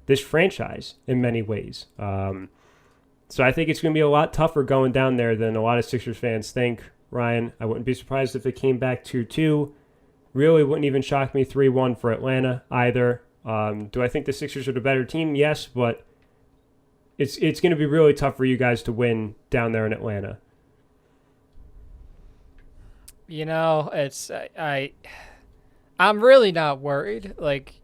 this franchise in many ways. So I think it's going to be a lot tougher going down there than a lot of Sixers fans think, Ryan. I wouldn't be surprised if it came back 2-2. Really wouldn't even shock me 3-1 for Atlanta either. Do I think the Sixers are the better team? Yes, but it's going to be really tough for you guys to win down there in Atlanta. I'm really not worried.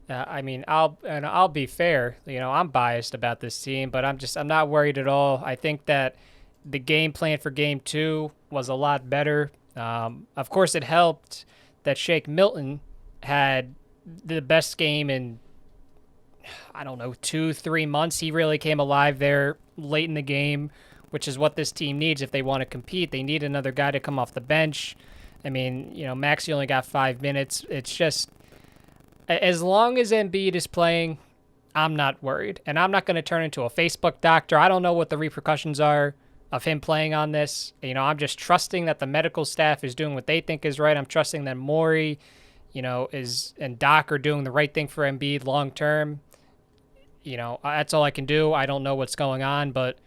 I'll be fair. I'm biased about this team, but I'm not worried at all. I think that the game plan for Game 2 was a lot better. Of course, it helped that Shake Milton had the best game in, 2-3 months. He really came alive there late in the game, which is what this team needs if they want to compete. They need another guy to come off the bench. I mean, Maxey only got 5 minutes. It's just, as long as Embiid is playing, I'm not worried. And I'm not going to turn into a Facebook doctor. I don't know what the repercussions are of him playing on this. I'm just trusting that the medical staff is doing what they think is right. I'm trusting that Morey, and Doc are doing the right thing for Embiid long term. That's all I can do. I don't know what's going on, but,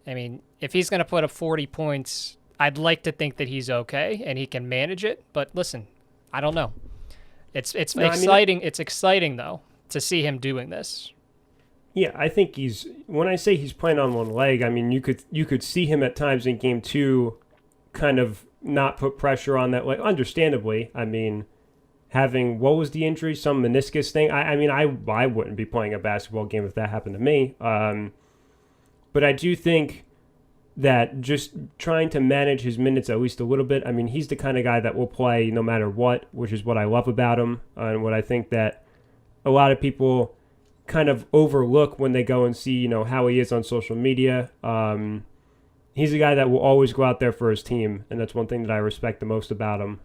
if he's going to put up 40 points, I'd like to think that he's okay and he can manage it, but listen, I don't know. It's exciting. It's exciting though to see him doing this. Yeah, I think when I say he's playing on one leg, you could see him at times in Game 2 kind of not put pressure on that leg. Understandably, having, what was the injury? Some meniscus thing. I wouldn't be playing a basketball game if that happened to me. But I do think that just trying to manage his minutes at least a little bit. He's the kind of guy that will play no matter what, which is what I love about him, and what I think that a lot of people kind of overlook when they go and see, how he is on social media. He's a guy that will always go out there for his team, and that's one thing that I respect the most about him,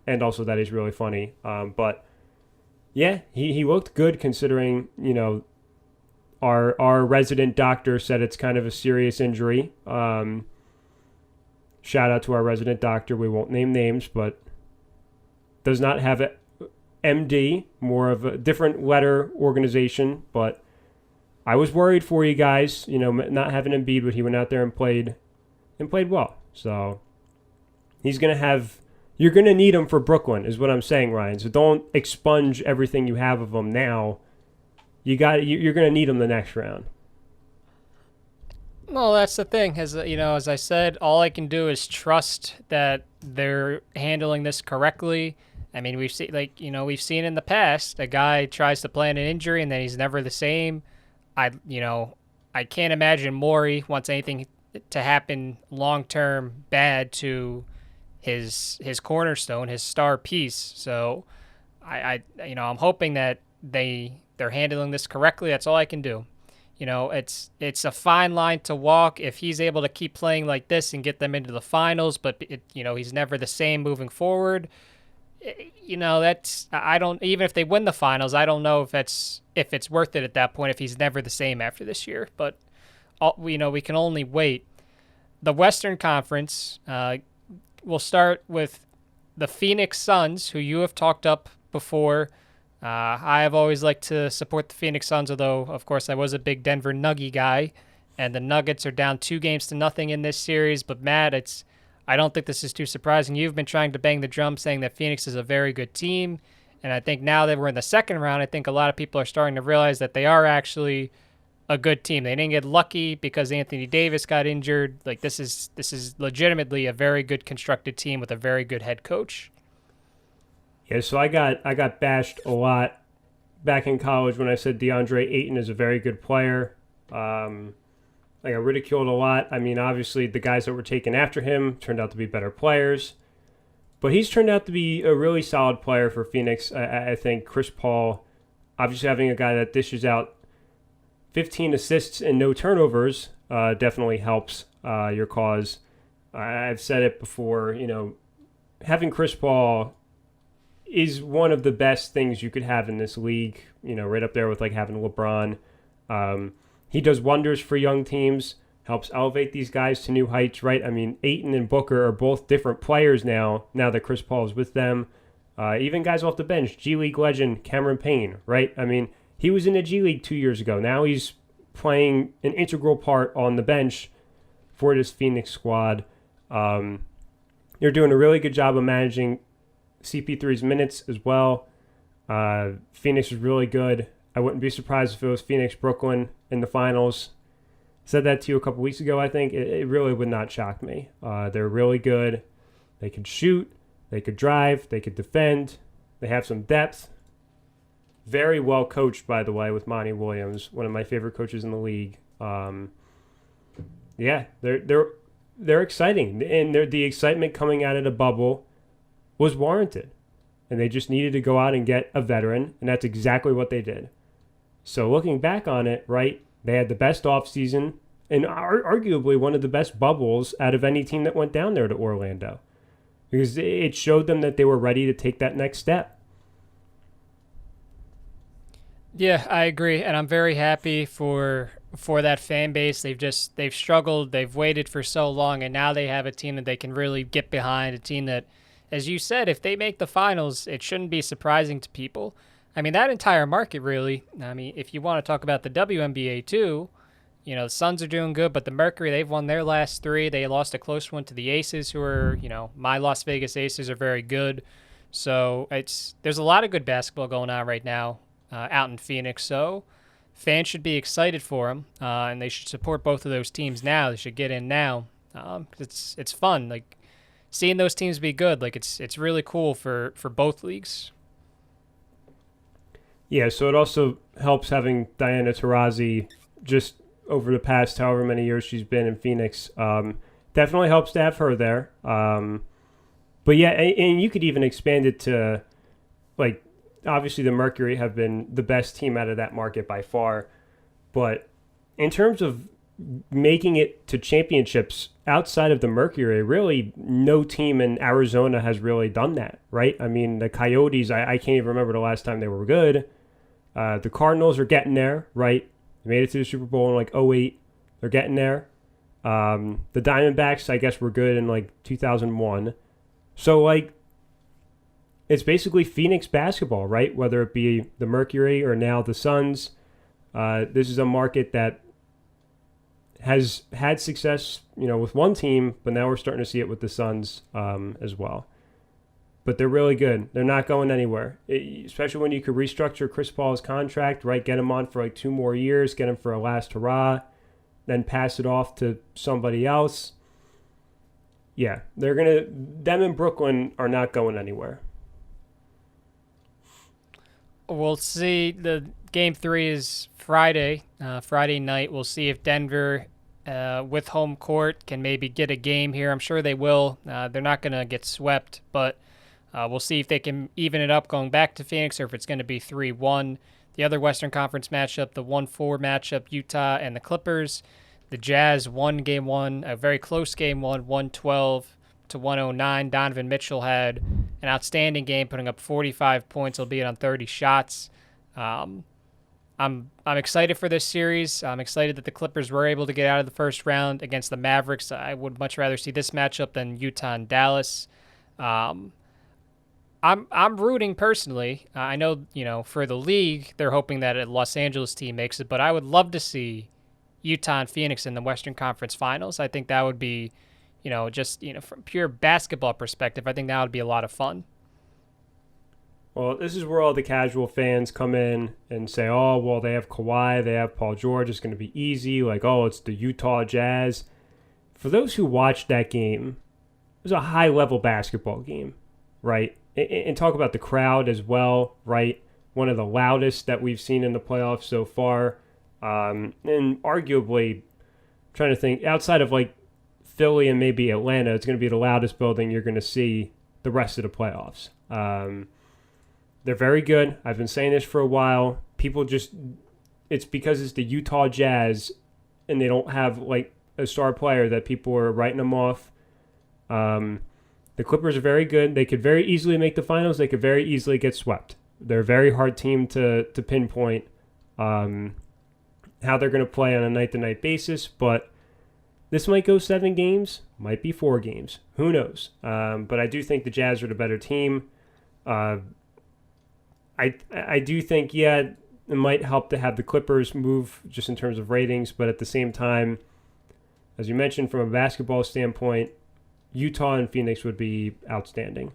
and also that he's really funny. But yeah, he looked good considering, Our resident doctor said it's kind of a serious injury. Shout out to our resident doctor. We won't name names, but does not have a MD, more of a different letter organization. But I was worried for you guys, not having Embiid, but he went out there and played well. So you're going to need him for Brooklyn, is what I'm saying, Ryan. So don't expunge everything you have of him now. You're going to need him the next round. Well, that's the thing. As I said, all I can do is trust that they're handling this correctly. I mean, we've seen in the past a guy tries to plan an injury and then he's never the same. I can't imagine Maury wants anything to happen long term bad to his cornerstone, his star piece. So I'm hoping that they're handling this correctly. That's all I can do. It's a fine line to walk if he's able to keep playing like this and get them into the finals, but he's never the same moving forward. That's I don't even if they win the finals, I don't know if it's worth it at that point if he's never the same after this year. But we can only wait. The Western Conference, we'll start with the Phoenix Suns, who you have talked up before. I have always liked to support the Phoenix Suns, although, of course, I was a big Denver Nugget guy. And the Nuggets are down 2-0 in this series. But, Matt, I don't think this is too surprising. You've been trying to bang the drum saying that Phoenix is a very good team. And I think now that we're in the second round, I think a lot of people are starting to realize that they are actually a good team. They didn't get lucky because Anthony Davis got injured. Like this is legitimately a very good constructed team with a very good head coach. Yeah, so I got bashed a lot back in college when I said DeAndre Ayton is a very good player. I got ridiculed a lot. I mean, obviously the guys that were taken after him turned out to be better players, but he's turned out to be a really solid player for Phoenix. I think Chris Paul, obviously having a guy that dishes out 15 assists and no turnovers definitely helps your cause. I've said it before, having Chris Paul is one of the best things you could have in this league, right up there with like having LeBron. He does wonders for young teams, helps elevate these guys to new heights, right? I mean, Ayton and Booker are both different players now that Chris Paul is with them. Even guys off the bench, G League legend Cameron Payne, right? I mean, he was in the G League 2 years ago. Now he's playing an integral part on the bench for this Phoenix squad. They're doing a really good job of managing CP3's minutes as well. Phoenix is really good. I wouldn't be surprised if it was Phoenix-Brooklyn in the finals. Said that to you a couple weeks ago, I think. It really would not shock me. They're really good. They could shoot. They could drive. They could defend. They have some depth. Very well coached, by the way, with Monty Williams, one of my favorite coaches in the league. Yeah, they're exciting, and the excitement coming out of the bubble was warranted, and they just needed to go out and get a veteran, and that's exactly what they did. So looking back on it, right, they had the best offseason and arguably one of the best bubbles out of any team that went down there to Orlando, because it showed them that they were ready to take that next step. Yeah, I agree, and I'm very happy for that fan base. They've struggled, they've waited for so long, and now they have a team that they can really get behind, a team that, as you said, if they make the finals, it shouldn't be surprising to people. I mean, that entire market really, I mean, if you want to talk about the WNBA too, the Suns are doing good, but the Mercury, they've won their last 3. They lost a close one to the Aces, who are, my Las Vegas Aces are very good. So there's a lot of good basketball going on right now out in Phoenix. So fans should be excited for them, and they should support both of those teams now. They should get in now. It's fun, like seeing those teams be good. Like it's really cool for both leagues. Yeah, so it also helps having Diana Taurasi just over the past however many years she's been in Phoenix. Definitely helps to have her there. But yeah, and you could even expand it to, like, obviously the Mercury have been the best team out of that market by far. But in terms of making it to championships outside of the Mercury, really no team in Arizona has really done that, right? I mean, the Coyotes, I can't even remember the last time they were good. The Cardinals are getting there, right? They made it to the Super Bowl in like 2008. They're getting there. The Diamondbacks, I guess, were good in like 2001. So, like, it's basically Phoenix basketball, right? Whether it be the Mercury or now the Suns. This is a market that has had success, with one team, but now we're starting to see it with the Suns as well. But they're really good. They're not going anywhere, especially when you could restructure Chris Paul's contract, right? Get him on for like 2 more years, get him for a last hurrah. then pass it off to somebody else. Yeah, them in Brooklyn are not going anywhere. We'll see. The game 3 is Friday night. We'll see if Denver, with home court, can maybe get a game here. I'm sure they will. They're not going to get swept, but we'll see if they can even it up going back to Phoenix or if it's going to be 3-1. The other Western Conference matchup, the 1-4 matchup, Utah and the Clippers. The Jazz won game 1, a very close game 1, 112-109. Donovan Mitchell had an outstanding game, putting up 45 points, albeit on 30 shots. I'm excited for this series. I'm excited that the Clippers were able to get out of the first round against the Mavericks. I would much rather see this matchup than Utah and Dallas. I'm rooting personally. I know, for the league, they're hoping that a Los Angeles team makes it, but I would love to see Utah and Phoenix in the Western Conference Finals. I think that would be, from pure basketball perspective, I think that would be a lot of fun. Well, this is where all the casual fans come in and say, oh, well, they have Kawhi, they have Paul George, it's going to be easy. Like, oh, it's the Utah Jazz. For those who watched that game, it was a high-level basketball game, right? And talk about the crowd as well, right? One of the loudest that we've seen in the playoffs so far. And arguably, trying to think, outside of like Philly and maybe Atlanta, it's going to be the loudest building you're going to see the rest of the playoffs. They're very good. I've been saying this for a while. It's because it's the Utah Jazz and they don't have like a star player that people are writing them off. The Clippers are very good. They could very easily make the finals. They could very easily get swept. They're a very hard team to pinpoint how they're going to play on a night-to-night basis, but this might go 7 games, might be 4 games. Who knows? But I do think the Jazz are the better team. I do think, it might help to have the Clippers move just in terms of ratings, but at the same time, as you mentioned, from a basketball standpoint, Utah and Phoenix would be outstanding.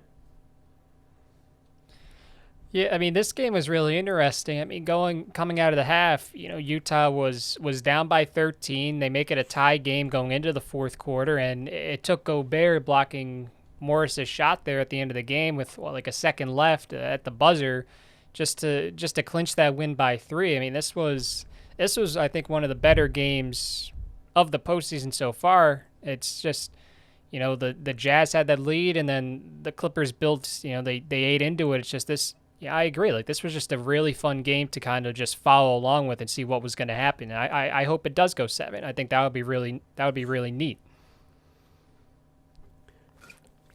Yeah, I mean, this game was really interesting. I mean, coming out of the half, Utah was down by 13. They make it a tie game going into the fourth quarter, and it took Gobert blocking Morris's shot there at the end of the game with like a second left at the buzzer, just to clinch that win by 3. I mean, this was I think one of the better games of the postseason so far. It's just the Jazz had that lead, and then the Clippers built. They ate into it. It's just this. Yeah, I agree. Like, this was just a really fun game to kind of just follow along with and see what was going to happen. And I hope it does go 7. I think that would be really neat.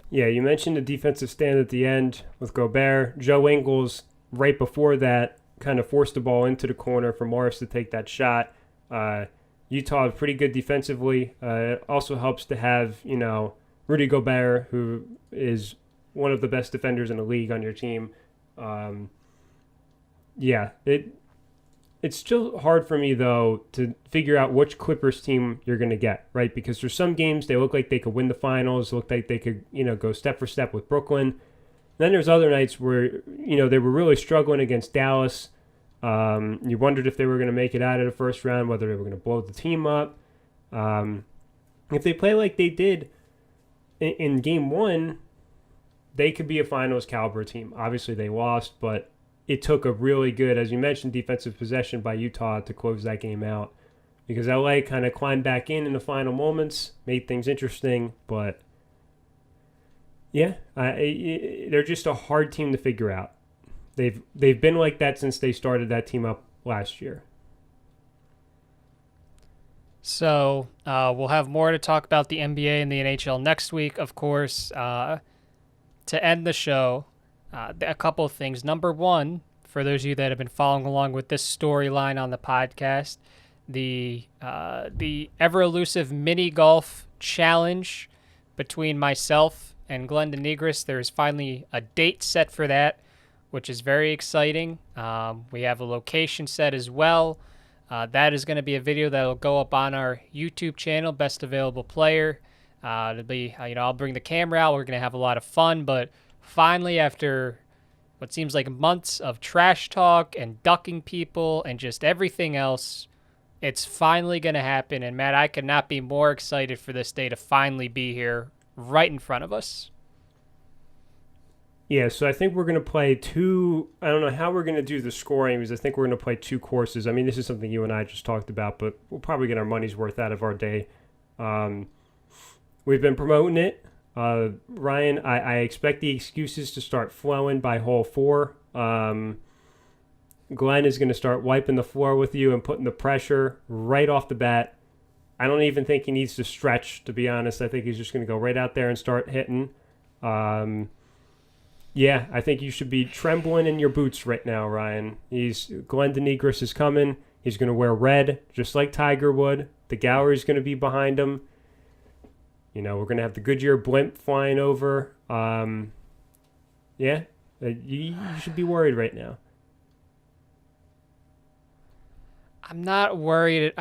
Yeah, you mentioned the defensive stand at the end with Gobert. Joe Ingles, right before that, kind of forced the ball into the corner for Morris to take that shot. Utah is pretty good defensively. It also helps to have, Rudy Gobert, who is one of the best defenders in the league, on your team. It's still hard for me, though, to figure out which Clippers team you're going to get, right? Because there's some games they look like they could win the finals, look like they could, go step for step with Brooklyn. Then there's other nights where, they were really struggling against Dallas. You wondered if they were going to make it out of the first round, whether they were going to blow the team up. If they play like they did in game 1, they could be a finals caliber team. Obviously, they lost, but it took a really good, as you mentioned, defensive possession by Utah to close that game out. Because LA kind of climbed back in the final moments, made things interesting, but they're just a hard team to figure out. They've been like that since they started that team up last year. So we'll have more to talk about the NBA and the NHL next week, of course. To end the show, a couple of things. Number one, for those of you that have been following along with this storyline on the podcast, the ever elusive mini golf challenge between myself and Glenda Negris. There is finally a date set for that, which is very exciting. We have a location set as well. That is going to be a video that will go up on our YouTube channel, Best Available Player. It'll be, I'll bring the camera out. We're going to have a lot of fun, but finally, after what seems like months of trash talk and ducking people and just everything else, It's finally going to happen. And, Matt, I could not be more excited for this day to finally be here right in front of us. Yeah, so I think we're going to play two. I don't know how we're going to do the scoring because I think we're going to play two courses. I mean, this is something you and I just talked about, but we'll probably get our money's worth out of our day. We've been promoting it. Ryan, I expect the excuses to start flowing by hole 4. Glenn is going to start wiping the floor with you and putting the pressure right off the bat. I don't even think he needs to stretch, to be honest. I think he's just going to go right out there and start hitting. Yeah, I think you should be trembling in your boots right now, Ryan. Glenn DeNegris is coming. He's going to wear red, just like Tiger would. The gallery's going to be behind him. You know, we're going to have the Goodyear blimp flying over. Yeah, you should be worried right now. I'm not worried.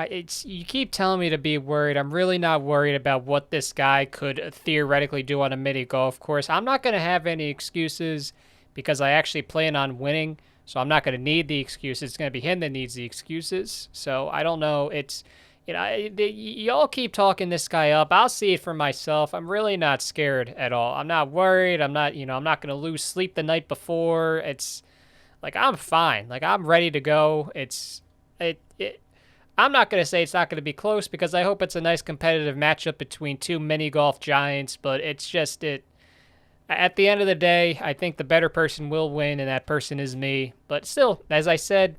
You keep telling me to be worried. I'm really not worried about what this guy could theoretically do on a mini golf course. I'm not going to have any excuses because I actually plan on winning. So I'm not going to need the excuses. It's going to be him that needs the excuses. So I don't know. Y'all keep talking this guy up. I'll see it for myself. I'm really not scared at all. I'm not worried. I'm not going to lose sleep the night before. It's like, I'm fine. Like, I'm ready to go. I'm not going to say it's not going to be close because I hope it's a nice competitive matchup between two mini golf giants, but it's just at the end of the day, I think the better person will win, and that person is me. But still, as I said,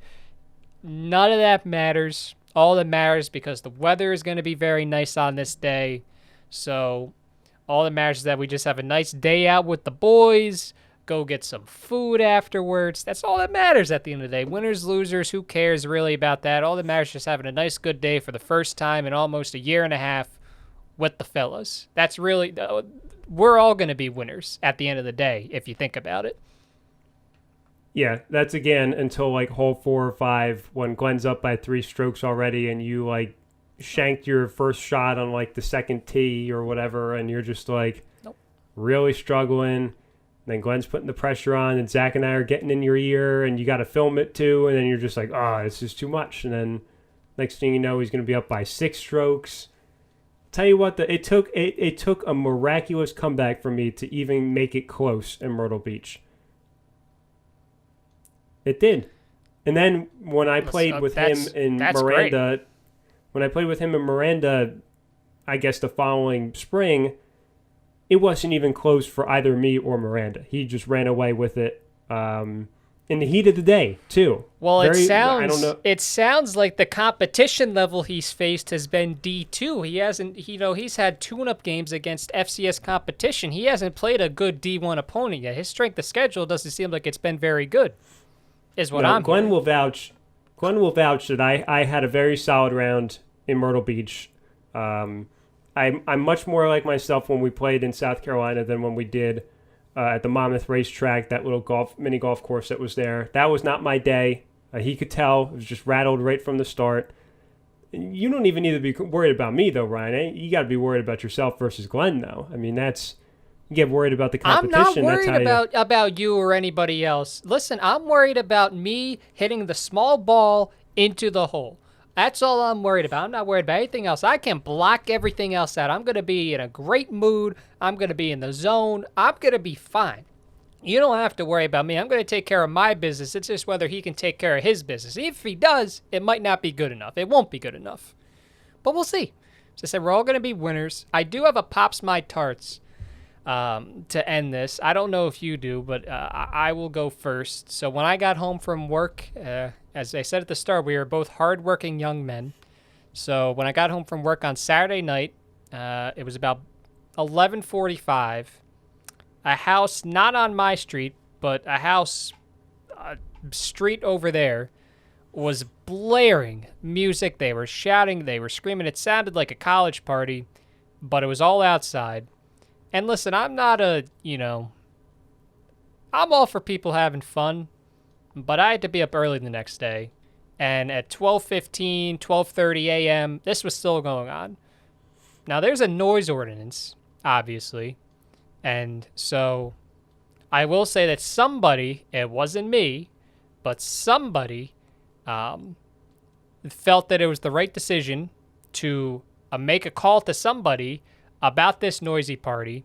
none of that matters. All that matters because the weather is going to be very nice on this day. So all that matters is that we just have a nice day out with the boys, go get some food afterwards. That's all that matters at the end of the day. Winners, losers, who cares really about that? All that matters is just having a nice, good day for the first time in almost a year and a half with the fellas. That's really, we're all going to be winners at the end of the day, if you think about it. Yeah, that's again until like hole 4 or 5 when Glenn's up by 3 strokes already and you like shanked your first shot on like the second tee or whatever and you're just like really struggling. Then Glenn's putting the pressure on, and Zach and I are getting in your ear, and you got to film it too, and then you're just like, oh, it's just too much. And then next thing you know, he's going to be up by 6 strokes. Tell you what, it took a miraculous comeback for me to even make it close in Myrtle Beach. It did. And then when I played with him in Miranda, I guess the following spring, it wasn't even close for either me or Miranda. He just ran away with it in the heat of the day, too. Well, it sounds like the competition level he's faced has been D2. He hasn't, he's had tune-up games against FCS competition. He hasn't played a good D1 opponent yet. His strength of schedule doesn't seem like it's been very good, is what I'm Glenn will vouch that I had a very solid round in Myrtle Beach. I'm much more like myself when we played in South Carolina than when we did at the Monmouth Racetrack, that little mini golf course that was there. That was not my day. He could tell. It was just rattled right from the start. You don't even need to be worried about me, though, Ryan. You got to be worried about yourself versus Glenn, though. I mean, you get worried about the competition. I'm not worried about you or anybody else. Listen, I'm worried about me hitting the small ball into the hole. That's all I'm worried about. I'm not worried about anything else. I can block everything else out. I'm going to be in a great mood. I'm going to be in the zone. I'm going to be fine. You don't have to worry about me. I'm going to take care of my business. It's just whether he can take care of his business. If he does, it might not be good enough. It won't be good enough. But we'll see. As I said, we're all going to be winners. I do have a Pops My Tarts to end this. I don't know if you do, but I will go first. So when I got home from work, as I said at the start, we are both hardworking young men. So when I got home from work on Saturday night, it was about 11:45. A house not on my street, but a house street over there was blaring music. They were shouting, they were screaming. It sounded like a college party, but it was all outside. And listen, I'm not I'm all for people having fun, but I had to be up early the next day. And at 12:15, 12:30 a.m., this was still going on. Now, there's a noise ordinance, obviously. And so I will say that somebody, it wasn't me, but somebody felt that it was the right decision to make a call to somebody about this noisy party.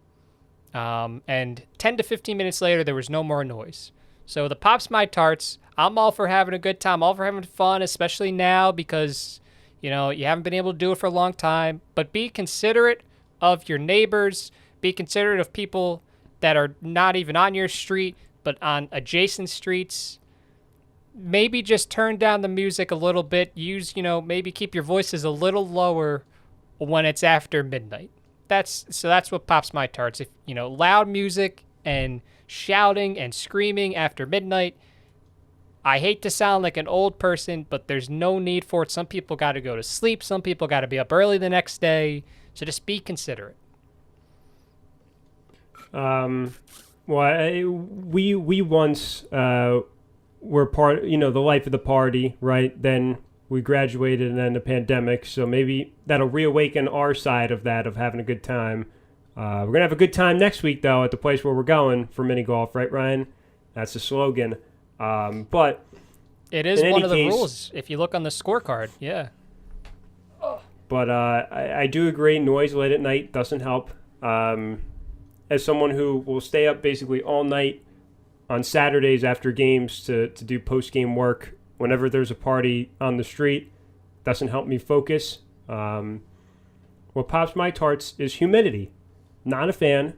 And 10 to 15 minutes later, there was no more noise. So the Pops My Tarts, I'm all for having a good time, all for having fun, especially now because, you haven't been able to do it for a long time. But be considerate of your neighbors. Be considerate of people that are not even on your street, but on adjacent streets. Maybe just turn down the music a little bit. Use, maybe keep your voices a little lower when it's after midnight. That's what Pops My Tarts. If, loud music and shouting and screaming after midnight. I hate to sound like an old person, but there's no need for it. Some people got to go to sleep. Some people got to be up early the next day. So just be considerate. Well, we once were part, the life of the party, right? Then we graduated and then the pandemic. So maybe that'll reawaken our side of that, of having a good time. We're going to have a good time next week, though, at the place where we're going for mini golf, right, Ryan? That's the slogan. But it is one of the rules if you look on the scorecard. Yeah. But I do agree, noise late at night doesn't help. As someone who will stay up basically all night on Saturdays after games to do post-game work whenever there's a party on the street, doesn't help me focus. What pops my tarts is humidity. Not a fan.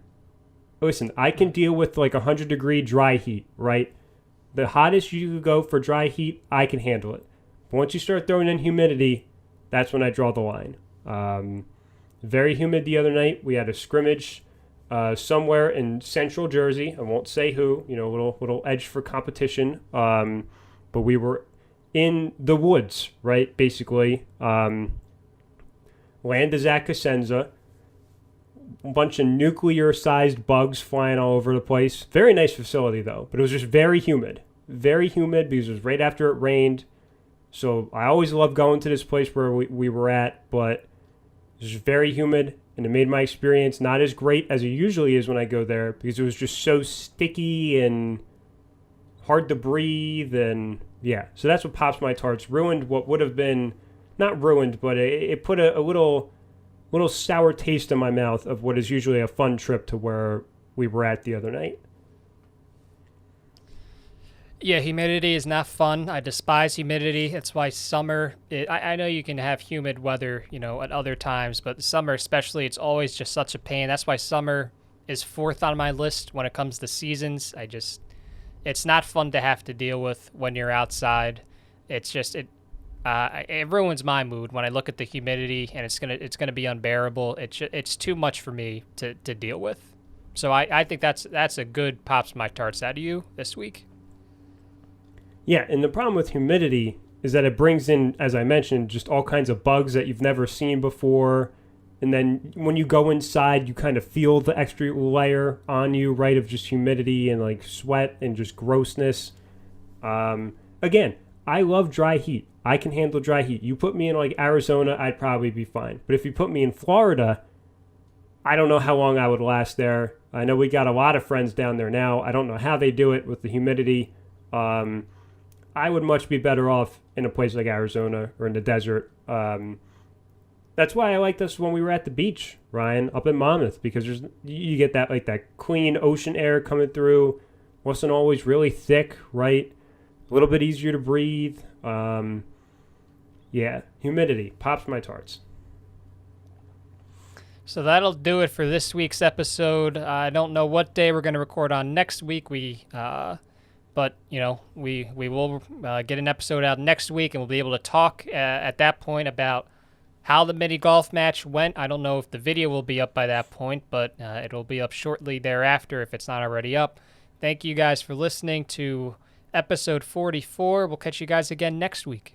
Listen, I can deal with like 100-degree dry heat, right? The hottest you could go for dry heat, I can handle it. But once you start throwing in humidity, that's when I draw the line. Very humid the other night. We had a scrimmage somewhere in central Jersey. I won't say who, little edge for competition. But we were in the woods, right? Basically, land is at Cosenza. A bunch of nuclear-sized bugs flying all over the place. Very nice facility, though. But it was just very humid. Very humid because it was right after it rained. So I always love going to this place where we were at, but it was just very humid, and it made my experience not as great as it usually is when I go there because it was just so sticky and hard to breathe. And yeah, so that's what pops my tarts. Ruined what would have been, not ruined, but it put a little sour taste in my mouth of what is usually a fun trip to where we were at the other night. Yeah, humidity is not fun. I despise humidity. That's why summer, I know you can have humid weather, at other times, but summer especially, it's always just such a pain. That's why summer is fourth on my list when it comes to seasons. It's not fun to have to deal with when you're outside. It's just, it ruins my mood when I look at the humidity, and it's gonna be unbearable. It's too much for me to deal with. So I think that's a good Pops My Tarts out of you this week. Yeah, and the problem with humidity is that it brings in, as I mentioned, just all kinds of bugs that you've never seen before. And then when you go inside, you kind of feel the extra layer on you, right, of just humidity and like sweat and just grossness. Again, I love dry heat. I can handle dry heat. You put me in like Arizona, I'd probably be fine. But if you put me in Florida, I don't know how long I would last there. I know we got a lot of friends down there now. I don't know how they do it with the humidity. I would much be better off in a place like Arizona or in the desert. That's why I liked us when we were at the beach, Ryan, up in Monmouth, because you get that clean ocean air coming through. Wasn't always really thick, right? A little bit easier to breathe. Yeah, humidity pops my tarts. So that'll do it for this week's episode. I don't know what day we're going to record on next week. But, we will get an episode out next week, and we'll be able to talk at that point about how the mini golf match went. I don't know if the video will be up by that point, but it'll be up shortly thereafter if it's not already up. Thank you guys for listening to episode 44. We'll catch you guys again next week.